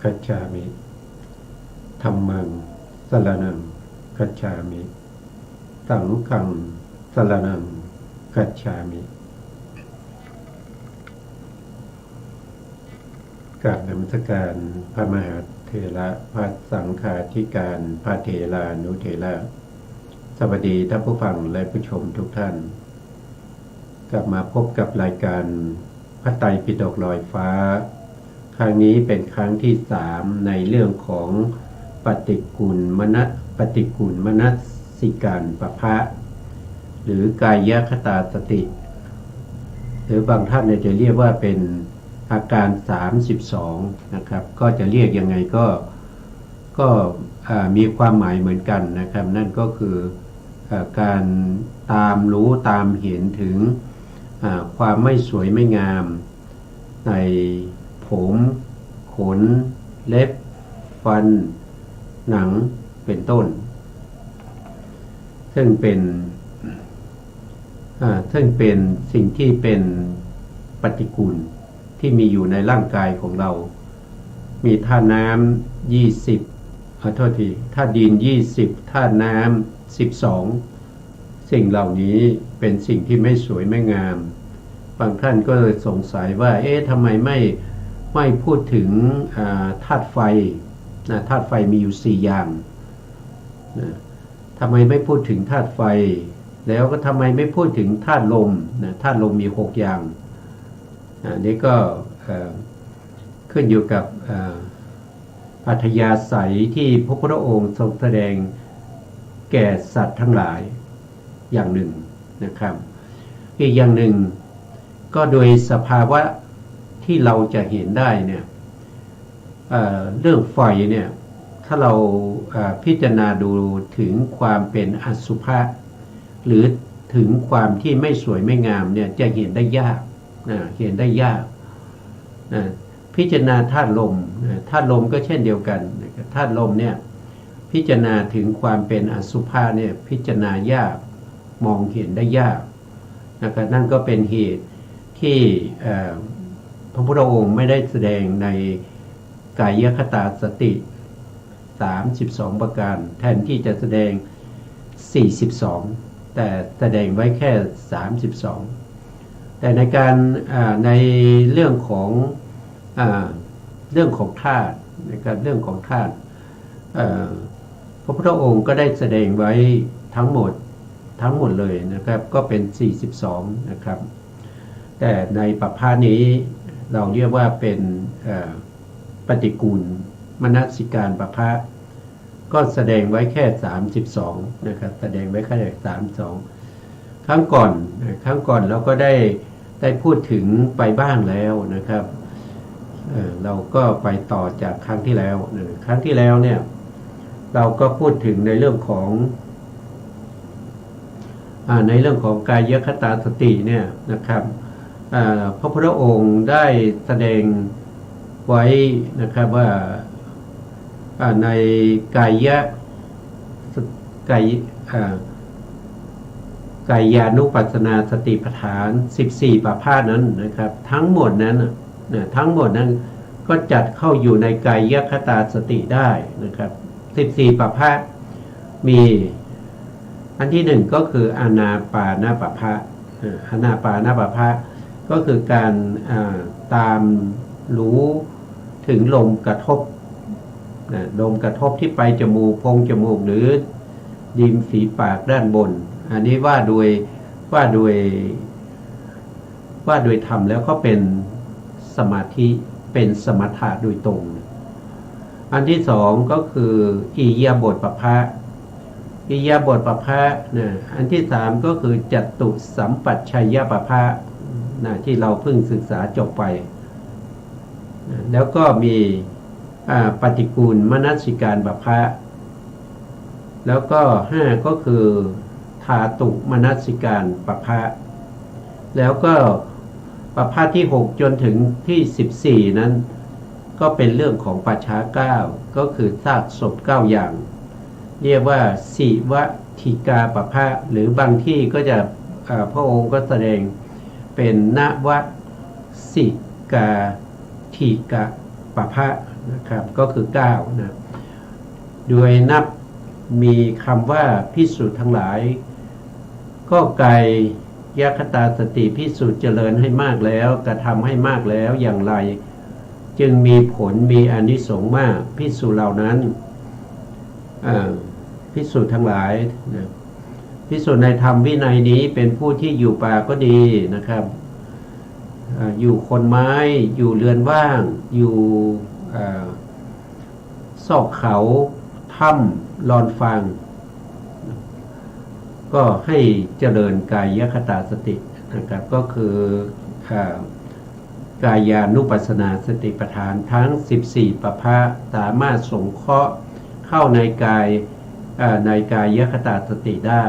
คัจฉามิธัมมังสรณังคัจฉามิสังฆังสรณังคัจฉามิกราบนมัสการพระมหาเถระพระสังฆาธิการพระเถรานุเถระสวัสดีท่านผู้ฟังและผู้ชมทุกท่านกลับมาพบกับรายการพระไตรปิฎกลอยฟ้าครั้งนี้เป็นครั้งที่3ในเรื่องของปฏิกูลมนัสิการปภะหรือกายคตาสติหรือบางท่านจะเรียกว่าเป็นอาการ32นะครับก็จะเรียกยังไงก็มีความหมายเหมือนกันนะครับนั่นก็คือการตามรู้ตามเห็นถึงความไม่สวยไม่งามในผมขนเล็บฟันหนังเป็นต้นซึ่งเป็นสิ่งที่เป็นปฏิกูลที่มีอยู่ในร่างกายของเรามีธาตุน้ำ20ธาตุดิน20ธาตุน้ำ12สิ่งเหล่านี้เป็นสิ่งที่ไม่สวยไม่งามบางท่านก็เลยสงสัยว่าทำไมไม่พูดถึงธาตุไฟธาตุไฟมีอยู่4อย่างทำไมไม่พูดถึงธาตุไฟแล้วก็ทำไมไม่พูดถึงธาตุลมธาตุลมมี6อย่างนี่ก็ขึ้นอยู่กับอัธยาศัยที่พระพุทธองค์ทรงแสดงแก่สัตว์ทั้งหลายอย่างหนึ่งนะครับอีกอย่างหนึ่งก็โดยสภาวะที่เราจะเห็นได้เนี่ยเรื่องไฟเนี่ยถ้าเราพิจารณาดูถึงความเป็นอสุภะหรือถึงความที่ไม่สวยไม่งามเนี่ยจะเห็นได้ยากพิจารณาธาตุลมธาตุลมก็เช่นเดียวกันธาตุลมเนี่ยพิจารณาถึงความเป็นอสุภะเนี่ยพิจารณายากมองเห็นได้ยากนะครับนั่นก็เป็นเหตุที่พระพุทธองค์ไม่ได้แสดงในกายคตาสติ32ประการแทนที่จะแสดง42แต่แสดงไว้แค่32แต่ในการในเรื่องของธาตุในการเรื่องของธาตุพระพุทธองค์ก็ได้แสดงไว้ทั้งหมดเลยนะครับก็เป็น42นะครับแต่ในปภะนี้เราเรียกว่าเป็นปฏิกูลมนสิการปภะก็แสดงไว้แค่32นะครับแสดงไว้แค่32ครั้งก่อนเราก็ได้พูดถึงไปบ้างแล้วนะครับเราก็ไปต่อจากครั้งที่แล้วครั้งที่แล้วเนี่ยเราก็พูดถึงในเรื่องของกายคตาสติเนี่ยนะครับพระพุทธองค์ได้แสดงไว้นะครับว่าในกายานุปัสสนาสติปัฏฐาน14ประภาสนั้นนะครับทั้งหมดนั้นก็จัดเข้าอยู่ในกายคตาสติได้นะครับ14ประภาสมีอันที่1ก็คืออานาปานปภะอานาปานปภะก็คือการตามรู้ถึงลมกระทบลมกระทบที่ไปจมูกโพรงจมูกหรือริมฝีปากด้านบนอันนี้ว่าโดยธรรมแล้วก็เป็นสมาธิเป็นสมถะโดยตรงอันที่2ก็คืออิริยาบถปภะอันที่3ก็คือจัตตุสัมปัชชยปภะที่เราเพิ่งศึกษาจบไปแล้วก็มีปฏิกูลมนสิการปภะแล้วก็5ก็คือธาตุมนสิการปภะแล้วก็ปภะที่6จนถึงที่14นั้นก็เป็นเรื่องของปัจฉา9ก็คือซากศพ9อย่างเรียกว่าสิวทิกาปภะหรือบางที่ก็จะพระองค์ก็แสดงเป็นนวสิกาทิกาปภะ นะครับก็คือ9นะโดยนับมีคำว่าภิกษุทั้งหลายก็ไกลยคตาสติภิกษุเจริญให้มากแล้วกระทำให้มากแล้วอย่างไรจึงมีผลมีอานิสงส์มากภิกษุเหล่านั้นภิกษุทั้งหลายนะภิกษุในธรรมวินัยนี้เป็นผู้ที่อยู่ป่าก็ดีนะครับอยู่คนไม้อยู่เรือนว่างอยู่ซอกเขาถ้ำลอนฟางก็ให้เจริญกายคตาสตินะครับก็คือกายานุปัสสนาสติปัฏฐานทั้ง14ประภะสามารถสงเคราะห์เข้าในกายคตาสติได้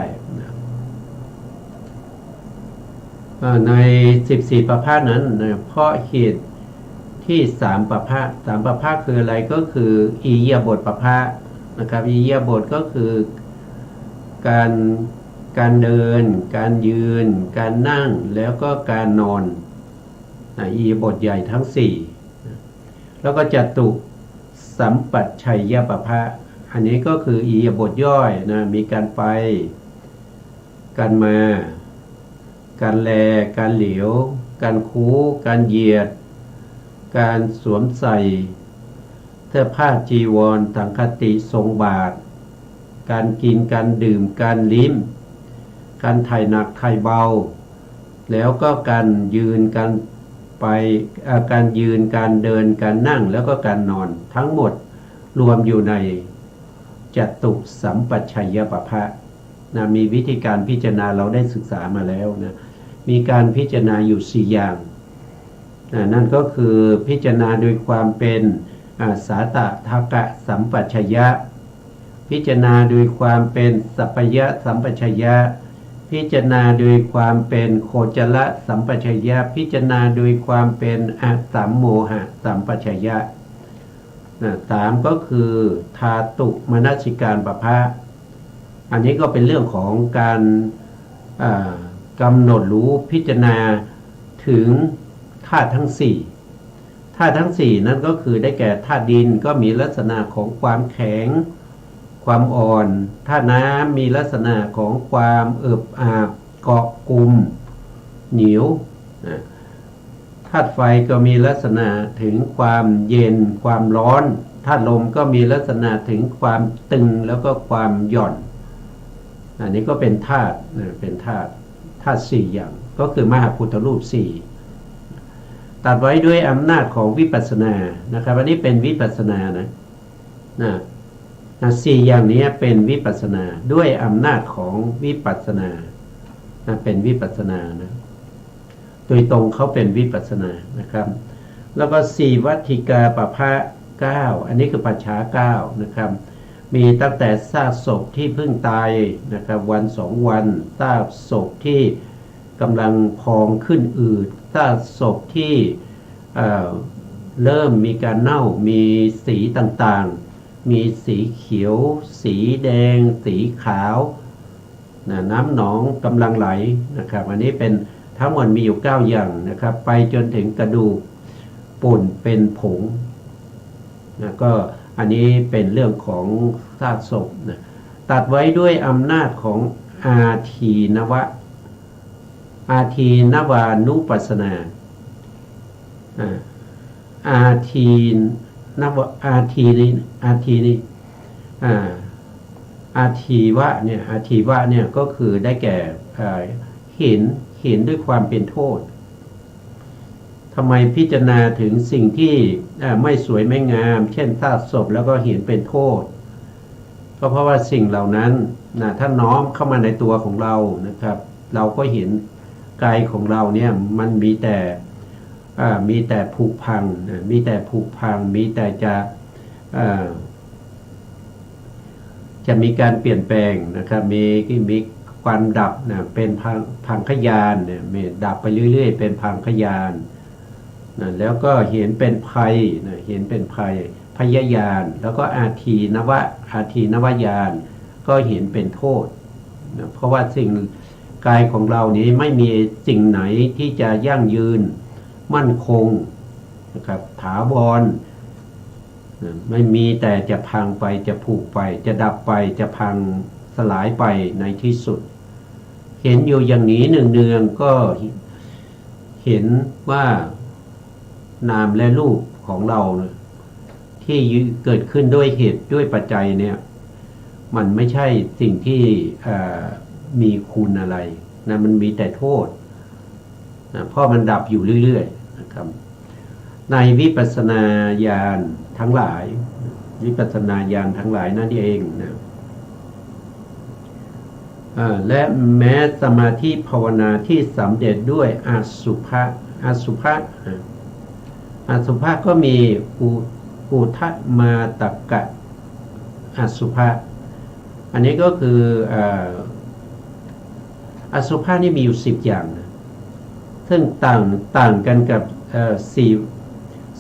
ใน14ประภะนั้นเพราะเหตุที่3ประภะ3ประภะคืออะไรก็คืออิริยาบถประภะนะครับอิริยาบถก็คือการเดินการยืนการนั่งแล้วก็การนอนอิริยาบถใหญ่ทั้ง4แล้วก็จตุสัมปัชชัยยประภะอันนี้ก็คืออิริยาบถย่อยนะมีการไปการมาการแลการเหลียวการคู้การเหยียดการสวมใส่เสื้อผ้าจีวรสังฆติทรงบาทการกินการดื่มการลิ้มการถ่ายหนักถ่ายเบาแล้วก็การยืนการไปการยืนการเดินการนั่งแล้วก็การนอนทั้งหมดรวมอยู่ในจตุสัมปัชชัยยประภะนะมีวิธีการพิจารณาเราได้ศึกษามาแล้วนะมีการพิจารณาอยู่4อย่างนั่นก็คือพิจารณาโดยความเป็นสาตถกะสัมปัชชยะพิจารณาโดยความเป็นสัพพยะสัมปัชชยะพิจารณาโดยความเป็นโคจรสัมปัชชยะพิจารณาโดยความเป็นอสัมโมหะสัมปัชชยะ3ก็คือธาตุมนสิการประภะอันนี้ก็เป็นเรื่องของการกำหนดรู้พิจารณาถึงธาตุทั้ง4ธาตุทั้ง4นั่นก็คือได้แก่ธาตุดินก็มีลักษณะของความแข็งความอ่อนธาตุน้ำมีลักษณะของความเอิบอาบเกาะกลุ่มเหนียวธาตุไฟก็มีลักษณะถึงความเย็นความร้อนธาตุลมก็มีลักษณะถึงความตึงแล้วก็ความหย่อนอันนี้ก็เป็นธาตุเป็นธาตุ4อย่างก็คือมหาพุทธรูป4ตัดไว้ด้วยอำนาจของวิปัสสนานะครับอันนี้เป็นวิปัสสนานะ4อย่างนี้เป็นวิปัสสนาด้วยอำนาจของวิปัสสนาเป็นวิปัสสนานะโดยตรงเขาเป็นวิปัสสนานะครับแล้วก็4วัฏฐิกาปภะ9อันนี้คือปัจฉา9นะครับมีตั้งแต่ซากศพที่เพิ่งตายนะครับวัน2วันซากศพที่กำลังพองขึ้นอืดซากศพที่เริ่มมีการเน่ามีสีต่างๆมีสีเขียวสีแดงสีขาวน้ำหนองกำลังไหลนะครับอันนี้เป็นทั้งหมดมีอยู่9อย่างนะครับไปจนถึงกระดูกป่นเป็นผงก็อันนี้เป็นเรื่องของซากศพนะตัดไว้ด้วยอำนาจของอาทีนวานุปัสสนาอาทีวะเนี่ยก็คือได้แก่เห็นด้วยความเป็นโทษทำไมพิจารณาถึงสิ่งที่ไม่สวยไม่งามเช่นซากศพแล้วก็เห็นเป็นโทษก็เพราะว่าสิ่งเหล่านั้นถ้าน้อมเข้ามาในตัวของเรานะครับเราก็เห็นกายของเราเนี่ยมันมีแต่ผุพังมีแต่จะมีการเปลี่ยนแปลงนะครับมีความดับเป็นพังคยานเนี่ยดับไปเรื่อยๆเป็นพังคยานแล้วก็เห็นเป็นภัยเห็นเป็นภัยพยายานแล้วก็อาทีนวญาณก็เห็นเป็นโทษเพราะว่าสิ่งกายของเรานี้ไม่มีสิ่งไหนที่จะยั่งยืนมั่นคงนะครับถาวร ไม่มีแต่จะพังไปจะผุไปจะดับไปจะพังสลายไปในที่สุดเห็นอยู่อย่างนี้เนืองๆก็เห็นว่านามและรูปของเราที่เกิดขึ้นด้วยเหตุด้วยปัจจัยเนี่ยมันไม่ใช่สิ่งที่มีคุณอะไรนะมันมีแต่โทษนะเพราะมันดับอยู่เรื่อยๆนะครับในวิปัสสนาญาณทั้งหลายวิปัสสนาญาณทั้งหลายนั่นเองนะและแม้สมาธิภาวนาที่สำเร็จด้วยอสุภะอสุภะอสุภะก็มีอุทะมาตกะอสุภะอันนี้ก็คืออสุภะนี่มีอยู่10อย่างนะซึ่งต่างกันกับ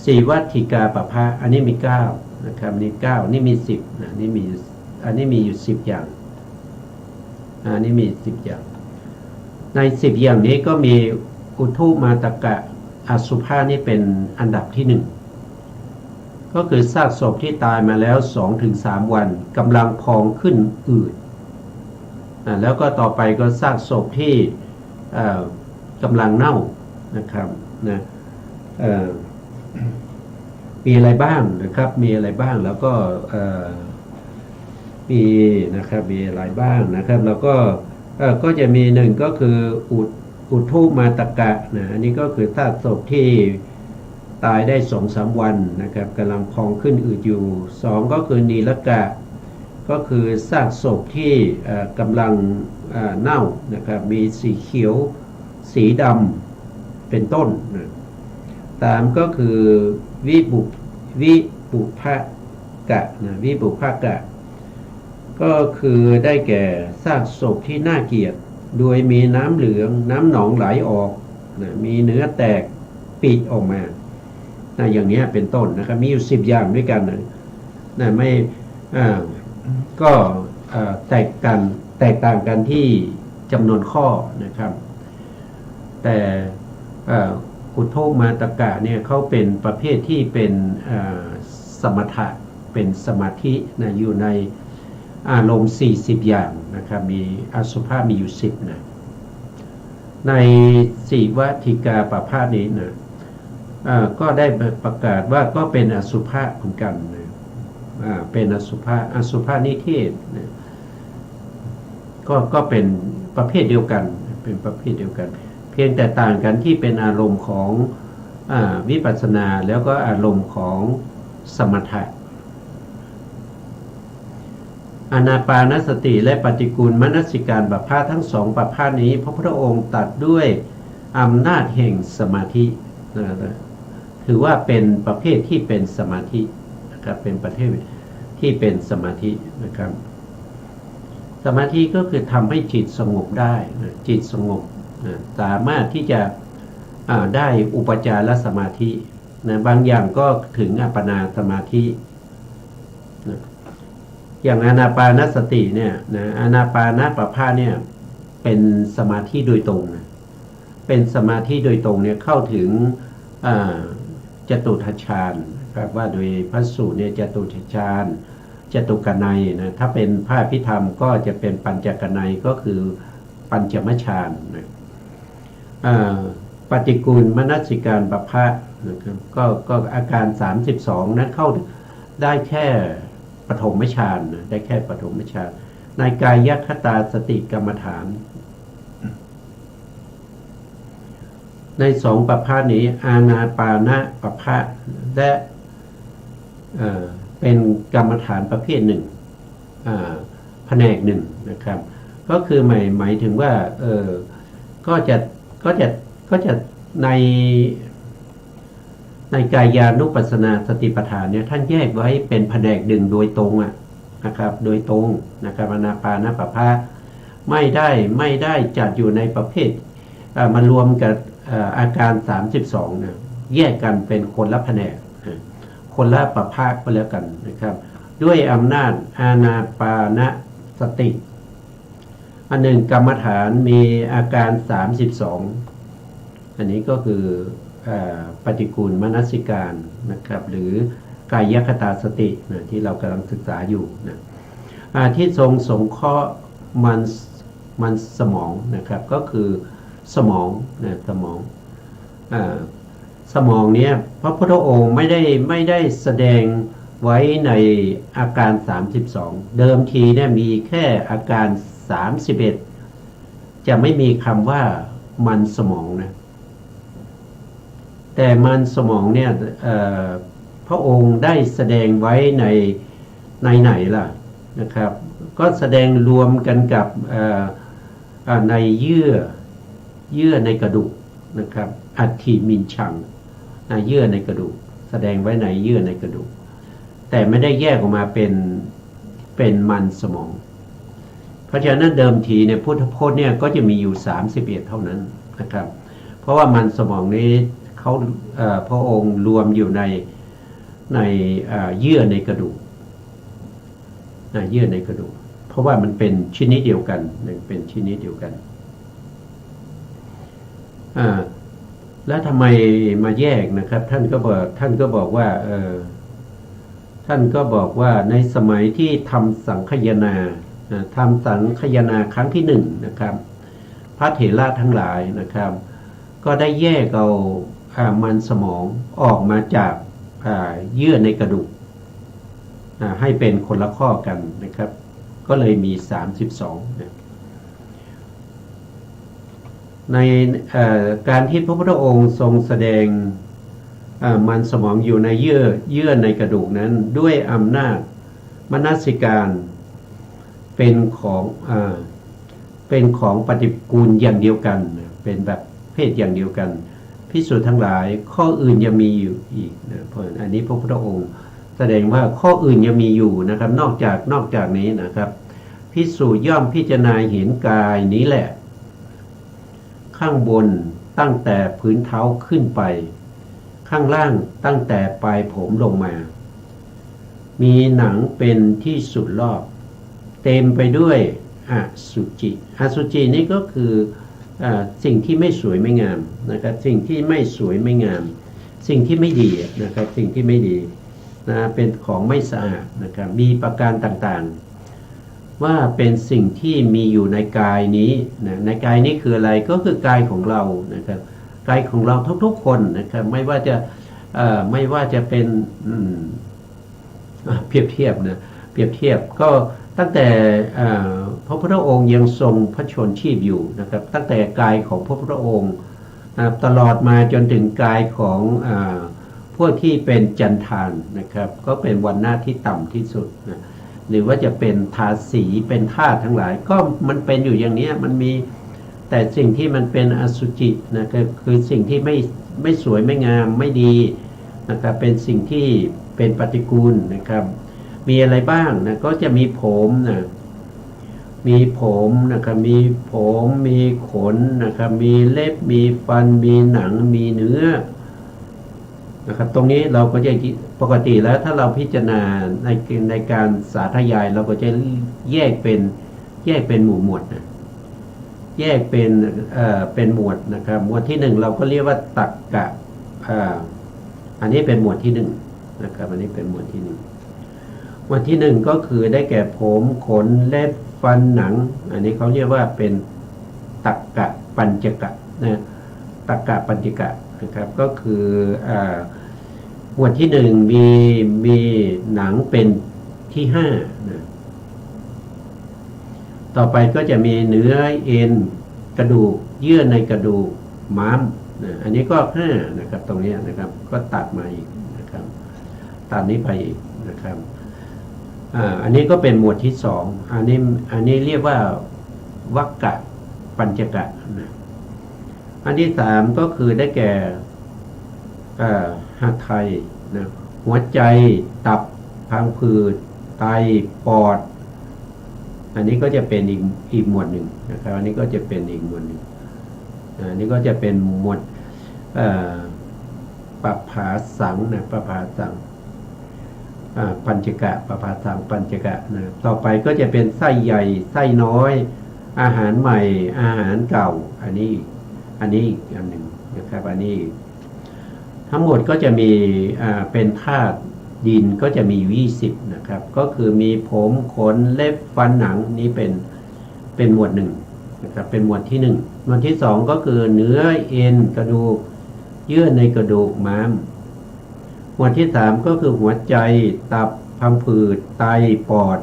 สี่วัฏฐิกาปภะอันนี้มี9นะครับนี่9นี่มี10นะนี่มีอันนี้มีอยู่10อย่างอันนี้มี10อย่างใน10อย่างนี้ก็มีอุทุมาตกะอสุภะนี่เป็นอันดับที่1ก็คือซากศพที่ตายมาแล้ว 2-3 วันกำลังพองขึ้นอืดแล้วก็ต่อไปก็ซากศพที่กำลังเน่านะครับนะมีอะไรบ้างนะครับมีอะไรบ้างแล้วก็มีนะครับมีอะไรบ้างนะครับแล้วก็จะมีหนึ่งก็คืออุทุมาตกะนะอันนี้ก็คือซากศพที่ตายได้ 2-3 วันนะครับกำลังพองขึ้นอืดอยู่2ก็คือนีลกะก็คือซากศพที่กำลังเน่านะครับมีสีเขียวสีดำเป็นต้นนะ3ก็คือวิบุภกะนะวิบุภกะก็คือได้แก่ซากศพที่น่าเกลียดโดยมีน้ำเหลืองน้ำหนองไหลออกนะมีเนื้อแตกปีกออกมานะอย่างนี้เป็นต้นนะครับมีอยู่10อย่างด้วยกันนะไม่ก็แตกต่างกันที่จำนวนข้อนะครับแต่อุทโธมาตกะเนี่ยเขาเป็นประเภทที่เป็นสมถะเป็นสมาธินะอยู่ในอารมณ์40อย่างนะครับมีอสุภะมีอยู่10นะในสี่วัฏฐิกาปภะนี้นะก็ได้ประกาศว่าก็เป็นอสุภะเหมือนกันนะเป็นอสุภะนิเทศนะก็เป็นประเภทเดียวกันเป็นประเภทเดียวกันเพียงแต่ต่างกันที่เป็นอารมณ์ของวิปัสสนาแล้วก็อารมณ์ของสมถะอานาปานสติและปฏิกูลมนสิการปภะทั้ง2ปภะนี้พระพุทธองค์ตัดด้วยอำนาจแห่งสมาธิถือว่าเป็นประเภทที่เป็นสมาธินะครับเป็นประเภทที่เป็นสมาธินะครับสมาธิก็คือทำให้จิตสงบได้จิตสงบสามารถที่จะได้อุปจารสมาธินะบางอย่างก็ถึงอัปปนาสมาธินะอย่างอานาปานสติเนี่ยนะอานาปานปภะเนี่ยเป็นสมาธิโดยตรงนะเป็นสมาธิโดยตรงเนี่ยเข้าถึงจตุทัชฌานครับว่าโดยพระสูตรเนี่ยจตุทัชฌานจตุกนัยนะถ้าเป็นพระพิธรรมก็จะเป็นปัญจกนัยก็คือปัญจมฌานนะปฏิกูลมนสิการปภะนะครับก็อาการ32นั้นเข้าได้แค่ปฐมฌานนะได้แค่ปฐมฌานในกายคตาสติกรรมฐานใน2ปภะนี้อานาปานปภะและเป็นกรรมฐานประเภทหนึ่งแผนกหนึ่งนะครับก็คือหมายถึงว่าก็จะในกายานุปัสสนาสติปัฏฐานเนี่ยท่านแยกไว้เป็นแผนกหนึ่งโดยตรงนะครับโดยตรงนะครับอานาปานปภะไม่ได้จัดอยู่ในประเภทมารวมกับอาการ32นะแยกกันเป็นคนละแผนกคนละปภะก็แล้วกันนะครับด้วยอำนาจอานาปานสติอันหนึ่งกรรมฐานมีอาการ32อันนี้ก็คือปฏิกูลมนสิการนะครับหรือก กายคตาสตินะที่เรากำลังศึกษาอยู่นะที่ทรงสงเคราะห์มันสมองนะครับก็คือสมองนะสมองสมองเนี้ยพระพุทธองค์ไม่ได้แสดงไว้ในอาการ32เดิมทีเนี่ยมีแค่อาการ31จะไม่มีคำว่ามันสมองนะแต่มันสมองเนี่ยพระองค์ได้แสดงไว้ในไหนล่ะนะครับก็แสดงรวมกันกับในเยื่อในกระดูกนะครับอัฐิมินชังเยื่อในกระดูกแสดงไว้ในเยื่อในกระดูกแต่ไม่ได้แยกออกมาเป็นมันสมองเพราะฉะนั้นเดิมทีเนี่ยพุทธพจน์เนี่ยก็จะมีอยู่31เท่านั้นนะครับเพราะว่ามันสมองนี้เขาพระองค์รวมอยู่ในเยื่อในกระดูกเยื่อในกระดูกเพราะว่ามันเป็นชนิดเดียวกันเป็นชนิดเดียวกันแล้วทำไมมาแยกนะครับท่านก็บอกว่าท่านก็บอกว่าในสมัยที่ทำสังคายนาครั้งที่1นะครับพระเถระทั้งหลายนะครับก็ได้แยกเอามันสมองออกมาจากเยื่อในกระดูกให้เป็นคนละข้อกันนะครับก็เลยมี32นะในการที่พระพุทธองค์ทรงแสดงมันสมองอยู่ในเยื่อในกระดูกนั้นด้วยอำนาจมนสิการเป็นของปฏิกูลอย่างเดียวกันเป็นแบบเพศอย่างเดียวกันภิกษุทั้งหลายข้ออื่นยังมีอยู่อีกนะเพราะอันนี้พระพุทธองค์แสดงว่าข้ออื่นยังมีอยู่นะครับนอกจากนี้นะครับภิกษุย่อมพิจารณาเห็นกายนี้แหละข้างบนตั้งแต่พื้นเท้าขึ้นไปข้างล่างตั้งแต่ปลายผมลงมามีหนังเป็นที่สุดรอบเต็มไปด้วยอสุจินี่ก็คือสิ่งที่ไม่สวยไม่งามนะครับสิ่งที่ไม่สวยไม่งามสิ่งที่ไม่ดีนะครับสิ่งที่ไม่ดีนะเป็นของไม่สะอาดนะครับมีประการต่างๆว่าเป็นสิ่งที่มีอยู่ในกายนี้นะในกายนี้คืออะไรก็คือกายของเรานะครับกายของเราทุกๆคนนะครับไม่ว่าจะเป็นเปรียบเทียบก็ตั้งแต่พระพุทธองค์ยังทรงพระชนชีพอยู่นะครับตั้งแต่กายของพระพุทธองค์ตลอดมาจนถึงกายของพวกที่เป็นจันทานนะครับก็เป็นวรรณะที่ต่ำที่สุดนะหรือว่าจะเป็นทาสีเป็นธาตุทั้งหลายก็มันเป็นอยู่อย่างนี้มันมีแต่สิ่งที่มันเป็นอสุจินะก็คือสิ่งที่ไม่สวยไม่งามไม่ดีนะครับเป็นสิ่งที่เป็นปฏิกูลนะครับมีอะไรบ้างนะก็จะมีผมนะมีผมนะครับมีผมมีขนนะครับมีเล็บมีฟันมีหนังมีเนื้อนะครับตรงนี้เราก็จะปกติแล้วถ้าเราพิจารณาในการสาธยายเราก็จะแยกเป็นหมวดนะแยกเป็นหมวดนะครับหมวดที่1เราก็เรียกว่าตักกะอันนี้เป็นหมวดที่1นะครับอันนี้เป็นหมวดที่1หมวดที่1ก็คือได้แก่ผมขนเล็บฟันหนังอันนี้เขาเรียกว่าเป็นตักกะปัญจกะนะตักกะปัญจกะนะครับก็คือหมวดที่1มีหนังเป็นที่5นะต่อไปก็จะมีเนื้อเอ็นกระดูกเยื่อในกระดูกม้ามนะอันนี้ก็5นะครับตรงนี้นะครับก็ตัดมาอีกนะครับตัดนี้ไปอีกนะครับอันนี้ก็เป็นหมวดที่2อันนี้เรียกว่าวักกะปัญจกะนะอันที่3ก็คือได้แก่หัตถ์ไทยนะหัวใจตับพังผืดไตปอดอันนี้ก็จะเป็นอีกหมวดหนึ่งนะครับอันนี้ก็จะเป็นอีกหมวดหนึ่งอันนี้ก็จะเป็นหมวดปภาสังนะปภาสังปัญจกะปภาสังปัญจกะนะต่อไปก็จะเป็นไส้ใหญ่ไส้น้อยอาหารใหม่อาหารเก่าอันนี้อีกอันหนึ่งนะครับอันนี้ทั้งหมดก็จะมีเป็นธาตุ ดินก็จะมี20นะครับก็คือมีผมขนเล็บฟันหนังนี้เป็นหมวดหนึ่งนะครับเป็นหมวดที่1หมวดที่2ก็คือเนื้อเอ็นกระดูกเยื่อในกระดูกม้ามหมวดที่3ก็คือหัวใจตับพังผืดไตปอด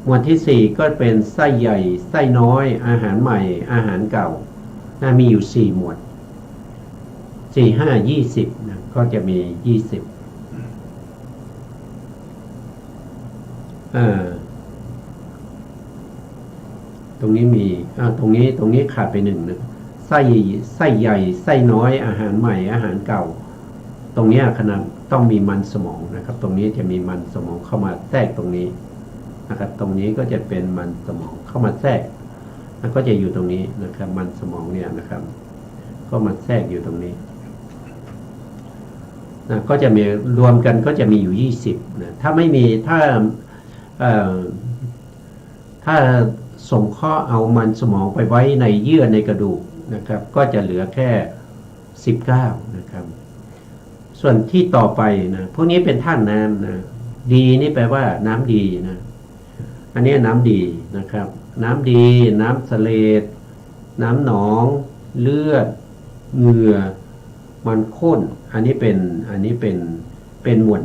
หมวดที่4ก็เป็นไส้ใหญ่ไส้น้อยอาหารใหม่อาหารเก่ามีอยู่4หมวด4 5 20นะก็จะมี20ตรงนี้มีตรงนี้ขาดไป1นะไส้ใหญ่ไส้น้อยอาหารใหม่อาหารเก่าตรงนี้ขณะต้องมีมันสมองนะครับตรงนี้จะมีมันสมองเข้ามาแทรกตรงนี้นะครับตรงนี้ก็จะเป็นมันสมองเข้ามาแทรกแล้วก็จะอยู่ตรงนี้นะครับมันสมองเนี่ยนะครับก็มาแทรกอยู่ตรงนี้นะก็จะมีรวมกันก็จะมีอยู่20นะถ้าไม่มีถ้าส่งข้อเอามันสมองไปไว้ในเยื่อในกระดูกนะครับก็จะเหลือแค่19นะครับส่วนที่ต่อไปนะพวกนี้เป็นธาตุน้ำนะดีนี่แปลว่าน้ำดีนะอันนี้น้ำดีนะครับน้ำดีน้ำเสลดน้ำหนองเลือดเหงื่อมันข้นอันนี้เป็นหมวด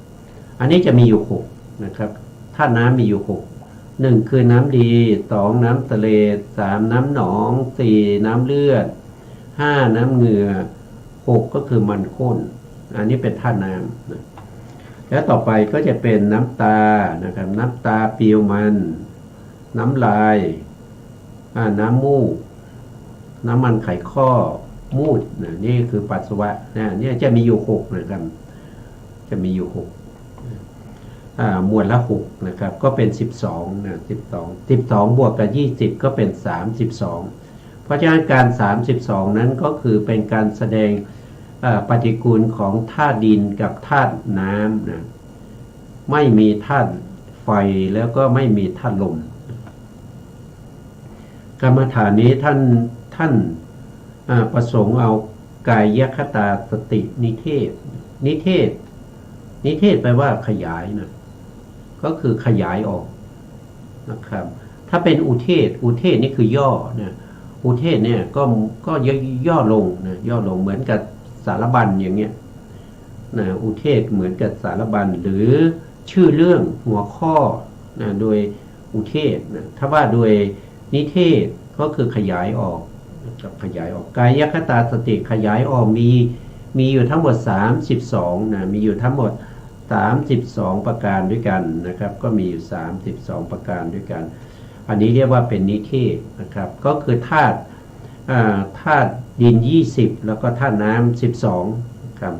1อันนี้จะมีอยู่6นะครับธาตุน้ำมีอยู่1คือน้ำดี2น้ำเสลด3น้ำหนอง4น้ำเลือด5น้ำเหงื่อ6ก็คือมันข้นอันนี้เป็นธาตุน้ำนะแล้วต่อไปก็จะเป็นน้ำตานะครับน้ำตาเปรี้ยวมันน้ำลายน้ำมูกน้ำมันไขข้อมูดนะนี่คือปัสสาวะนะนี่จะมีอยู่6นะครับจะมีอยู่6หมวดละ6นะครับก็เป็น12นะ12บวกกับ20ก็เป็น32เพราะฉะนั้นการ32นั้นก็คือเป็นการแสดงปฏิกูลของธาตุดินกับธาตุน้ำนะไม่มีธาตุไฟแล้วก็ไม่มีธาตุลมกรรมฐานนี้ท่านประสงค์เอากายคตาสตินิเทศนิเทศแปลว่าขยายนะก็คือขยายออกนะครับถ้าเป็นอุเทศนี่คือย่อนะอุเทศเนี่ยก็ย่อลงนะย่อลงเหมือนกับสารบัญอย่างเงี้ยนะอุเทศเหมือนกับสารบัญหรือชื่อเรื่องหัวข้อนะโดยอุเทศนะถ้าว่าโดยนิเทศก็คือขยายออกกับขยายออกกายคตาสติขยายออกมีอยู่ทั้งหมด32นะมีอยู่ทั้งหมด32ประการด้วยกันนะครับก็มีอยู่32ประการด้วยกันอันนี้เรียกว่าเป็นนิเทศนะครับก็คือธาตุดิน20แล้วก็ธาตุน้ำ12ครับ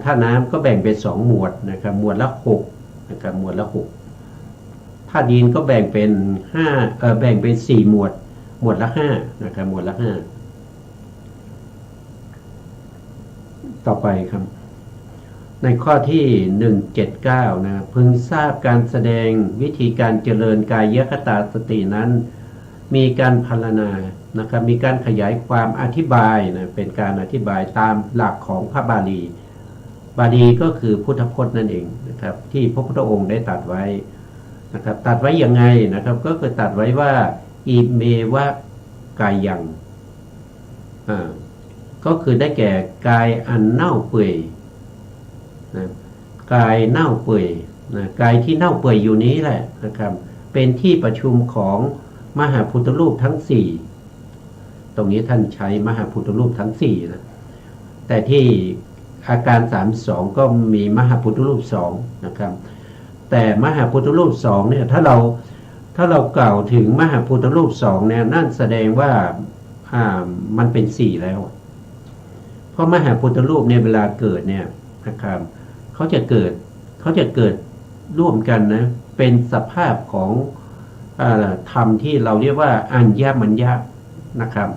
ธาตุน้ำก็แบ่งเป็น2หมวดนะครับหมวดละ6นะครับหมวดละ6ธาตุดินก็แบ่งเป็นแบ่งเป็น4หมวดละ5นะครับหมวดละ5ต่อไปครับในข้อที่179นะพึงทราบการแสดงวิธีการเจริญกายคตาสตินั้นมีการพรรณนานะครับมีการขยายความอธิบายนะเป็นการอธิบายตามหลักของพระบาลีก็คือพุทธพจน์นั่นเองนะครับที่พระพุทธองค์ได้ตรัสไว้นะครับตรัสไว้ยังไงนะครับก็คือตรัสไว้ว่าอิเมวะกายังก็คือได้แก่กายอันเน่าเปื่อยนะกายเน่าเปื่อยนะกายที่เน่าเปื่อยอยู่นี้แหละนะครับเป็นที่ประชุมของมหาพุทธรูปทั้ง4ตรงนี้ท่านใช้มหาพุทธรูปทั้ง4นะแต่ที่อาการ32ก็มีมหาพุทธรูป2นะครับแต่มหาพุทธรูป2เนี่ยถ้าเรากล่าวถึงมหาพุทธรูป2เนี่ยนั่นแสดงว่ามันเป็น4แล้วเพราะมหาพุทธรูปเนี่ยเวลาเกิดเนี่ยนะครับเขาจะเกิดร่วมกันนะเป็นสภาพของธรรมที่เราเรียกว่าอัญญมัญญะนะครับ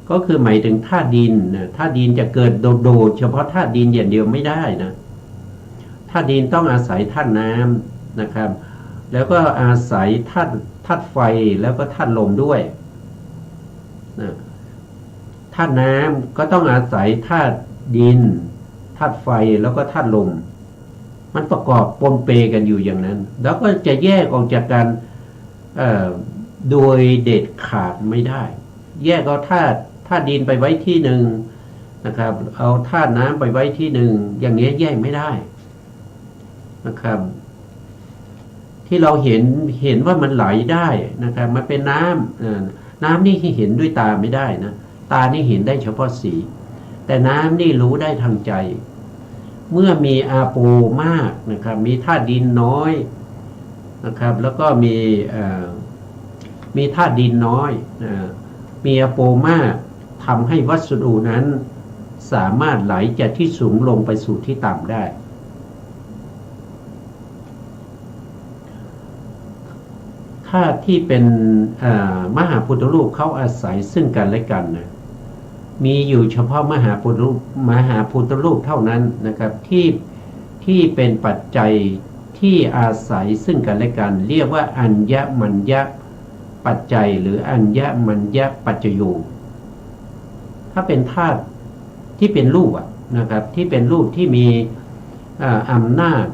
ก็คือหมายถึงธาตุดินนะธาตุดินจะเกิดโดดเฉพาะธาตุดินอย่างเดียวไม่ได้นะธาตุดินต้องอาศัยธาตุน้ำนะครับแล้วก็อาศัยธาตุไฟแล้วก็ธาตุลมด้วยนะธาตุน้ำก็ต้องอาศัยธาตุดินธาตุไฟแล้วก็ธาตุลม มันประกอบปนเปกันอยู่อย่างนั้นแล้วก็จะแยกออกจากกันโดยเด็ดขาดไม่ได้แยกเอาธาตุดินไปไว้ที่หนึ่งนะครับเอาธาตุน้ำไปไว้ที่หนึ่งอย่างนี้แยกไม่ได้นะครับที่เราเห็นว่ามันไหลได้นะครับมันเป็นน้ำนี่เห็นด้วยตาไม่ได้นะตานี่เห็นได้เฉพาะสีแต่น้ำนี่รู้ได้ทางใจเมื่อมีอาโปมากนะครับมีธาตุดินน้อยนะครับแล้วก็มีธาตุดินน้อยมีอาโปมากทำให้วัสดุนั้นสามารถไหลจากที่สูงลงไปสู่ที่ต่ำได้ธาตุที่เป็นมหาพุทธรูปเขาอาศัยซึ่งกันและกันนะมีอยู่เฉพาะมหาพุทธรูปเท่านั้นนะครับที่เป็นปัจจัยที่อาศัยซึ่งกันและกันเรียกว่าอัญญมัญญปัจจัยหรืออัญญมัญญปัจจโยถ้าเป็นธาตุที่เป็นรูปนะครับที่เป็นรูปที่มีอำนาจ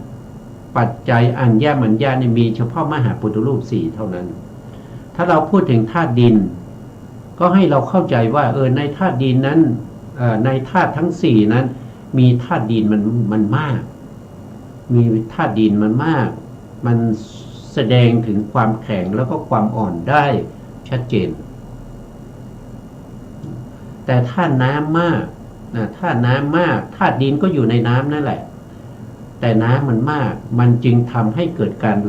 ปัจจัยอัญญมัญญเนี่ยมีเฉพาะมหาพุทธรูป4เท่านั้นถ้าเราพูดถึงธาตุดินก็ให้เราเข้าใจว่าในธาตุดินนั้นในธาตุทั้ง4นั้นมีธาตุดินมันมากมีธาตุดินมันมากมันแสดงถึงความแข็งแล้วก็ความอ่อนได้ชัดเจนแต่ธาตุน้ำมากธาตุน้ำมากธาตุดินก็อยู่ในน้ำนั่นแหละแต่น้ำมันมากมันจึงทำให้เกิดการไ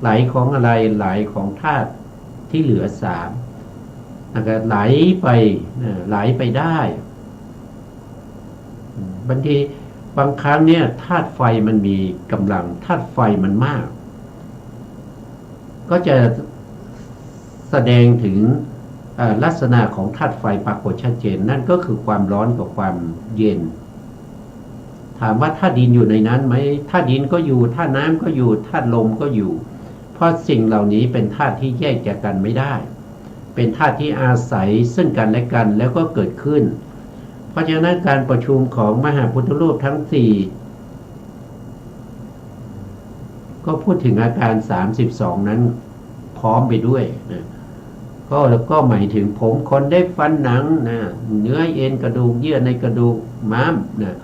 หลของอะไรไหลของธาตุที่เหลือ3นะครับไหลไปได้บางครั้งเนี่ยธาตุไฟมันมีกำลังธาตุไฟมันมากก็จะแสดงถึงลักษณะของธาตุไฟปรากฏชัดเจนนั่นก็คือความร้อนกับความเย็นถามว่าธาตุดินอยู่ในนั้นไหมธาตุดินก็อยู่ธาตุน้ำก็อยู่ธาตุลมก็อยู่เพราะสิ่งเหล่านี้เป็นธาตุที่แยกจากกันไม่ได้เป็นธาตุที่อาศัยซึ่งกันและกันแล้วก็เกิดขึ้นเพราะฉะนั้นการประชุมของมหาพุทธรูปทั้ง4ก็พูดถึงอาการ32นั้นพร้อมไปด้วยนะก็หมายถึงผมขนเล็บฟันหนังนะเนื้อเอ็นกระดูกเยื่อในกระดูกม้ามนะ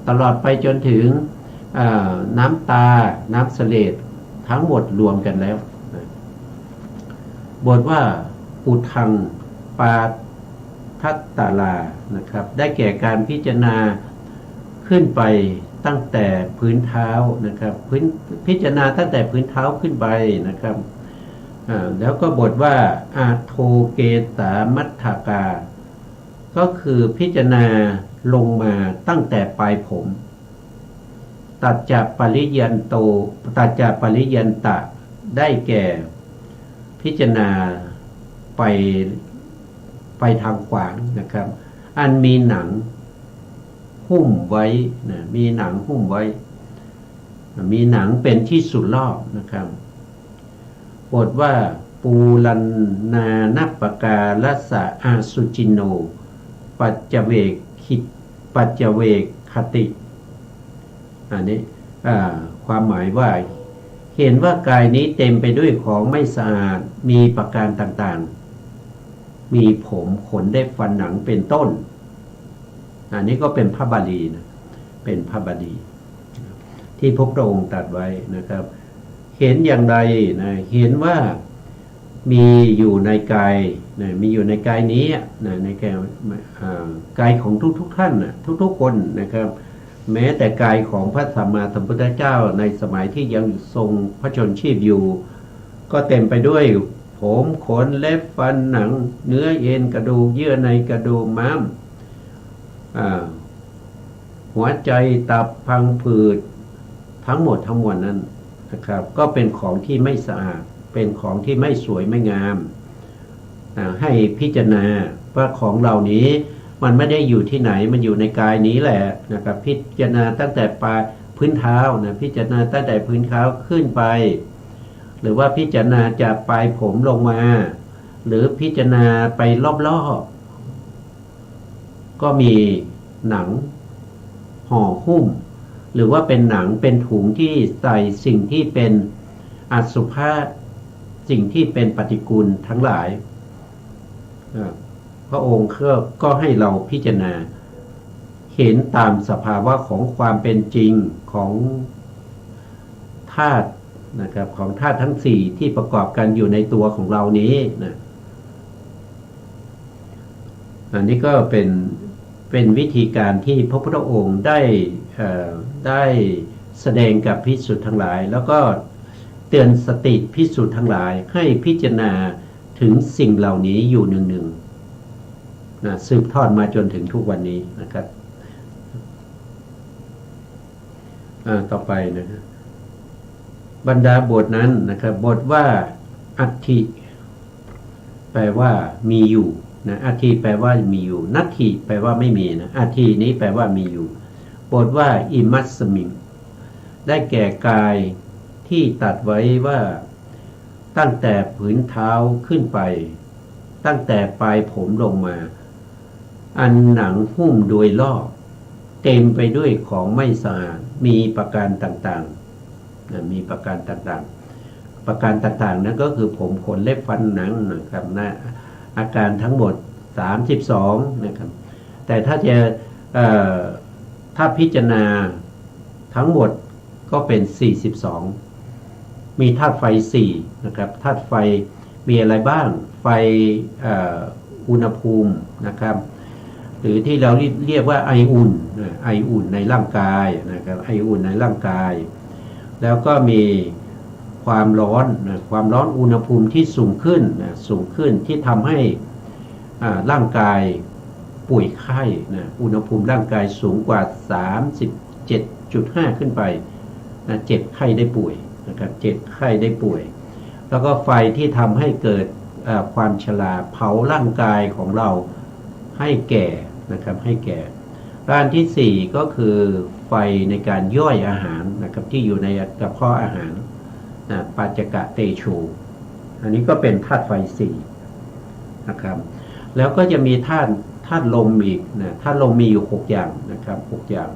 ตลอดไปจนถึงน้ำตาน้ำเสลดทั้งหมดรวมกันแล้วนะบทว่าอุทังปาทัตตาลานะครับได้แก่การพิจารณาขึ้นไปตั้งแต่พื้นเท้านะครับพิจารณาตั้งแต่พื้นเท้าขึ้นไปนะครับแล้วก็บทว่าอาโทเกตามัฏฐากาก็คือพิจารณาลงมาตั้งแต่ปลายผมตัดจากปริยันโตตัดจากปริยันตะได้แก่พิจารณาไปทางขวางนะครับอันมีหนังหุ้มไว้นะมีหนังหุ้มไว้มีหนังเป็นที่สุดรอบนะครับบทว่าปูลันนานัปปการัสสะอาสุจิโนปัจจเวกคติอันนี้ความหมายว่าเห็นว่ากายนี้เต็มไปด้วยของไม่สะอาดมีประการต่างๆมีผมขนได้ฟันหนังเป็นต้นอันนี้ก็เป็นพระบาลีนะเป็นพระบาลีที่พระองค์ตรัสไว้นะครับเห็นอย่างไรนะเห็นว่ามีอยู่ในกายนะมีอยู่ในกายนี้นะในกายของทุกท่านนะทุกคนนะครับแม้แต่กายของพระสัมมาสัมพุทธเจ้าในสมัยที่ยังทรงพระชนชีพอยู่ก็เต็มไปด้วยผมขนเล็บฟันหนังเนื้อเอ็นกระดูกเยื่อในกระดูกม้ามหัวใจตับพังผืดทั้งหมดทั้งมวลนั้นนะครับก็เป็นของที่ไม่สะอาดเป็นของที่ไม่สวยไม่งามให้พิจารณาว่าของเหล่านี้มันไม่ได้อยู่ที่ไหนมันอยู่ในกายนี้แหละนะครับพิจารณาตั้งแต่ปลายพื้นเท้านะพิจารณาตั้งแต่พื้นเท้าขึ้นไปหรือว่าพิจารณาจากปลายผมลงมาหรือพิจารณาไปรอบๆก็มีหนังห่อหุ้ม หรือว่าเป็นหนังเป็นถุงที่ใส่สิ่งที่เป็นอสุภะสิ่งที่เป็นปฏิกูลทั้งหลายพระองค์ก็ให้เราพิจารณาเห็นตามสภาวะของความเป็นจริงของธาตุนะครับของธาตุทั้งสี่ที่ประกอบกันอยู่ในตัวของเรานี้นะอันนี้ก็เป็นวิธีการที่พระพุทธองค์ได้แสดงกับภิกษุทั้งหลายแล้วก็เตือนสติภิกษุทั้งหลายให้พิจารณาถึงสิ่งเหล่านี้อยู่หนึ่งๆนะสืบทอดมาจนถึงทุกวันนี้นะครับต่อไปนะครับบรรดาบทนั้นนะครับบทว่าอัตถิแปลว่ามีอยู่นะอัตถิแปลว่ามีอยู่นัตถิแปลว่าไม่มีนะอัตถินี้แปลว่ามีอยู่บทว่าอิมัสสมิงได้แก่กายที่ตัดไว้ว่าตั้งแต่ผืนเท้าขึ้นไปตั้งแต่ปลายผมลงมาอันหนังหุ้มโดยรอบเต็มไปด้วยของไม่สะอาดมีประการต่างๆนะมีประการต่างๆประการต่างๆนั่นก็คือผมขนเล็บฟันหนังนะครับนะอาการทั้งหมด32นะครับแต่ถ้าพิจารณาทั้งหมดก็เป็น42มีธาตุไฟ4นะครับธาตุไฟมีอะไรบ้างไฟอุณหภูมินะครับหรือที่เราเรียกว่าไออุ่นในร่างกายนะครับไออุ่นในร่างกายแล้วก็มีความร้อนอุณหภูมิที่สูงขึ้นที่ทำให้ร่างกายป่วยไข้นะอุณหภูมิร่างกายสูงกว่า 37.5 ขึ้นไปนะเจ็บไข้ได้ป่วยนะครับเจ็บไข้ได้ป่วยแล้วก็ไฟที่ทำให้เกิดความชราเผาร่างกายของเราให้แก่นะครับให้แก่ด้านที่4ก็คือไฟในการย่อยอาหารนะครับที่อยู่ในกระเพาะอาหารนะปัจจกะเตโชอันนี้ก็เป็นธาตุไฟ4นะครับแล้วก็จะมีธาตุลมอีกนะธาตุลมมีอยู่6อย่างนะครับ6อย่าง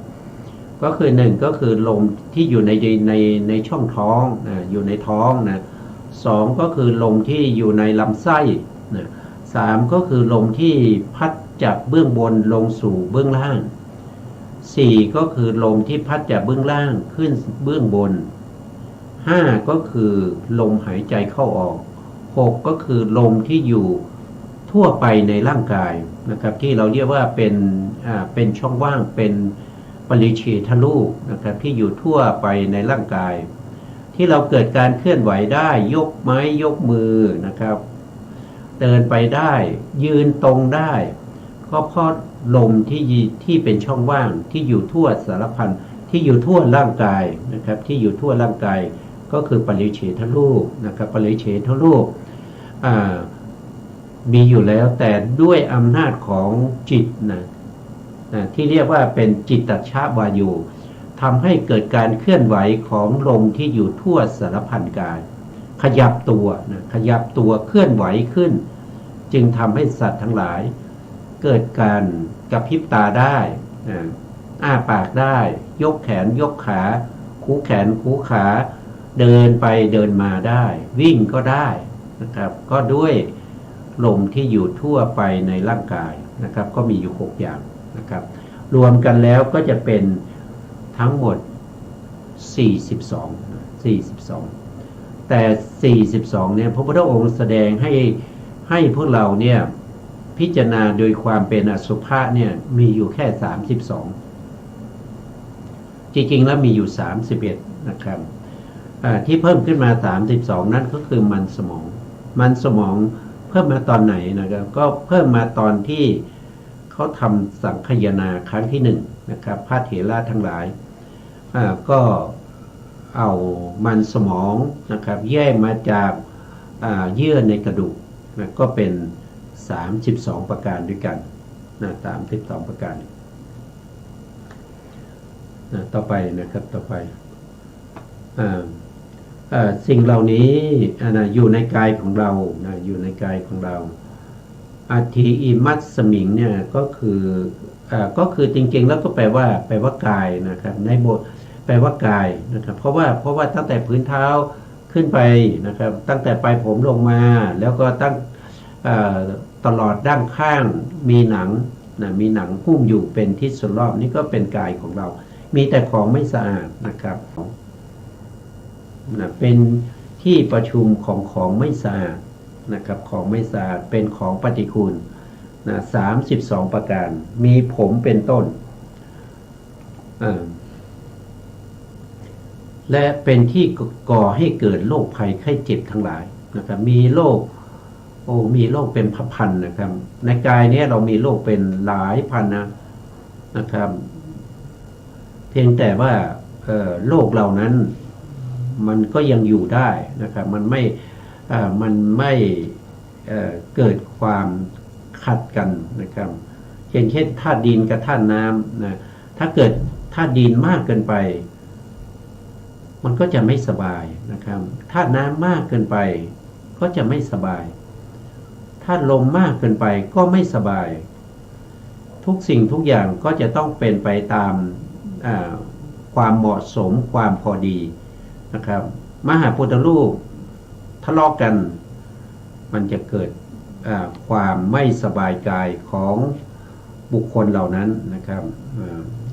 ก็คือ1ก็คือลมที่อยู่ในช่องท้องนะอยู่ในท้องนะ2ก็คือลมที่อยู่ในลำไส้นะ3ก็คือลมที่พัดจากเบื้องบนลงสู่เบื้องล่าง4ก็คือลมที่พัดจากเบื้องล่างขึ้นเบื้องบน5ก็คือลมหายใจเข้าออก6ก็คือลมที่อยู่ทั่วไปในร่างกายนะครับที่เราเรียกว่าเป็นช่องว่างเป็นปริเฉทรูปนะครับที่อยู่ทั่วไปในร่างกายที่เราเกิดการเคลื่อนไหวได้ยกไม้ยกมือนะครับเดินไปได้ยืนตรงได้ก็เพราะลมที่เป็นช่องว่างที่อยู่ทั่วสารพันที่อยู่ทั่วร่างกายนะครับที่อยู่ทั่วร่างกายก็คือปริเฉทรูปนะครับปริเฉทรูปมีอยู่แล้วแต่ด้วยอำนาจของจิตนะที่เรียกว่าเป็นจิตตัชฌวายุทำให้เกิดการเคลื่อนไหวของลมที่อยู่ทั่วสารพันกายขยับตัวเคลื่อนไหวขึ้นจึงทำให้สัตว์ทั้งหลายเกิดการกระพริบตาได้อ้าปากได้ยกแขนยกขาคูแขนคูขาเดินไปเดินมาได้วิ่งก็ได้นะครับก็ด้วยลมที่อยู่ทั่วไปในร่างกายนะครับก็มีอยู่6อย่างนะครับรวมกันแล้วก็จะเป็นทั้งหมด42แต่42เนี่ยพระพุทธองค์แสดงให้พวกเราเนี่ยพิจารณาโดยความเป็นอสุภะเนี่ยมีอยู่แค่32จริงๆแล้วมีอยู่31นะครับที่เพิ่มขึ้นมา32นั่นก็คือมันสมองเพิ่มมาตอนไหนนะครับก็เพิ่มมาตอนที่เขาทำสังคายนาครั้งที่1นะครับพระเถระทั้งหลายก็เอามันสมองนะครับแยกมาจากเยื่อในกระดูกนะก็เป็น32ประการด้วยกันนะ32ประการต่อไปนะครับต่อไปสิ่งเหล่านี้อยู่ในกายของเราอยู่ในกายของเราอัตถิอิมัสสมิงเนี่ยก็คือจริงๆแล้วก็แปลว่ากายนะครับใน แปลว่ากายนะครับเพราะว่าตั้งแต่พื้นเท้าขึ้นไปนะครับตั้งแต่ปลายผมลงมาแล้วก็ตลอดด้านข้างมีหนังนะมีหนังหุ้มอยู่เป็นที่ส่วนรอบนี่ก็เป็นกายของเรามีแต่ของไม่สะอาดนะครับนะเป็นที่ประชุมของไม่สะอาดนะครับของไม่สะอาดเป็นของปฏิกูลนะ32ประการมีผมเป็นต้นและเป็นที่ก่อให้เกิดโรคภัยไข้เจ็บทั้งหลายนะครับมีโรคเป็นพันนะครับในกายนี้เรามีโรคเป็นหลายพันนะครับเพียงแต่ว่าโรคเหล่านั้นมันก็ยังอยู่ได้นะครับมันไม่เกิดความขัดกันนะครับเช่นธาตุดินกับธาตุน้ำนะถ้าเกิดธาตุดินมากเกินไปมันก็จะไม่สบายนะครับธาตุน้ำมากเกินไปก็จะไม่สบายธาตุลมมากเกินไปก็ไม่สบายทุกสิ่งทุกอย่างก็จะต้องเป็นไปตามความเหมาะสมความพอดีนะครับมหาพุทธรูปทะเลาะกันมันจะเกิดความไม่สบายกายของบุคคลเหล่านั้นนะครับ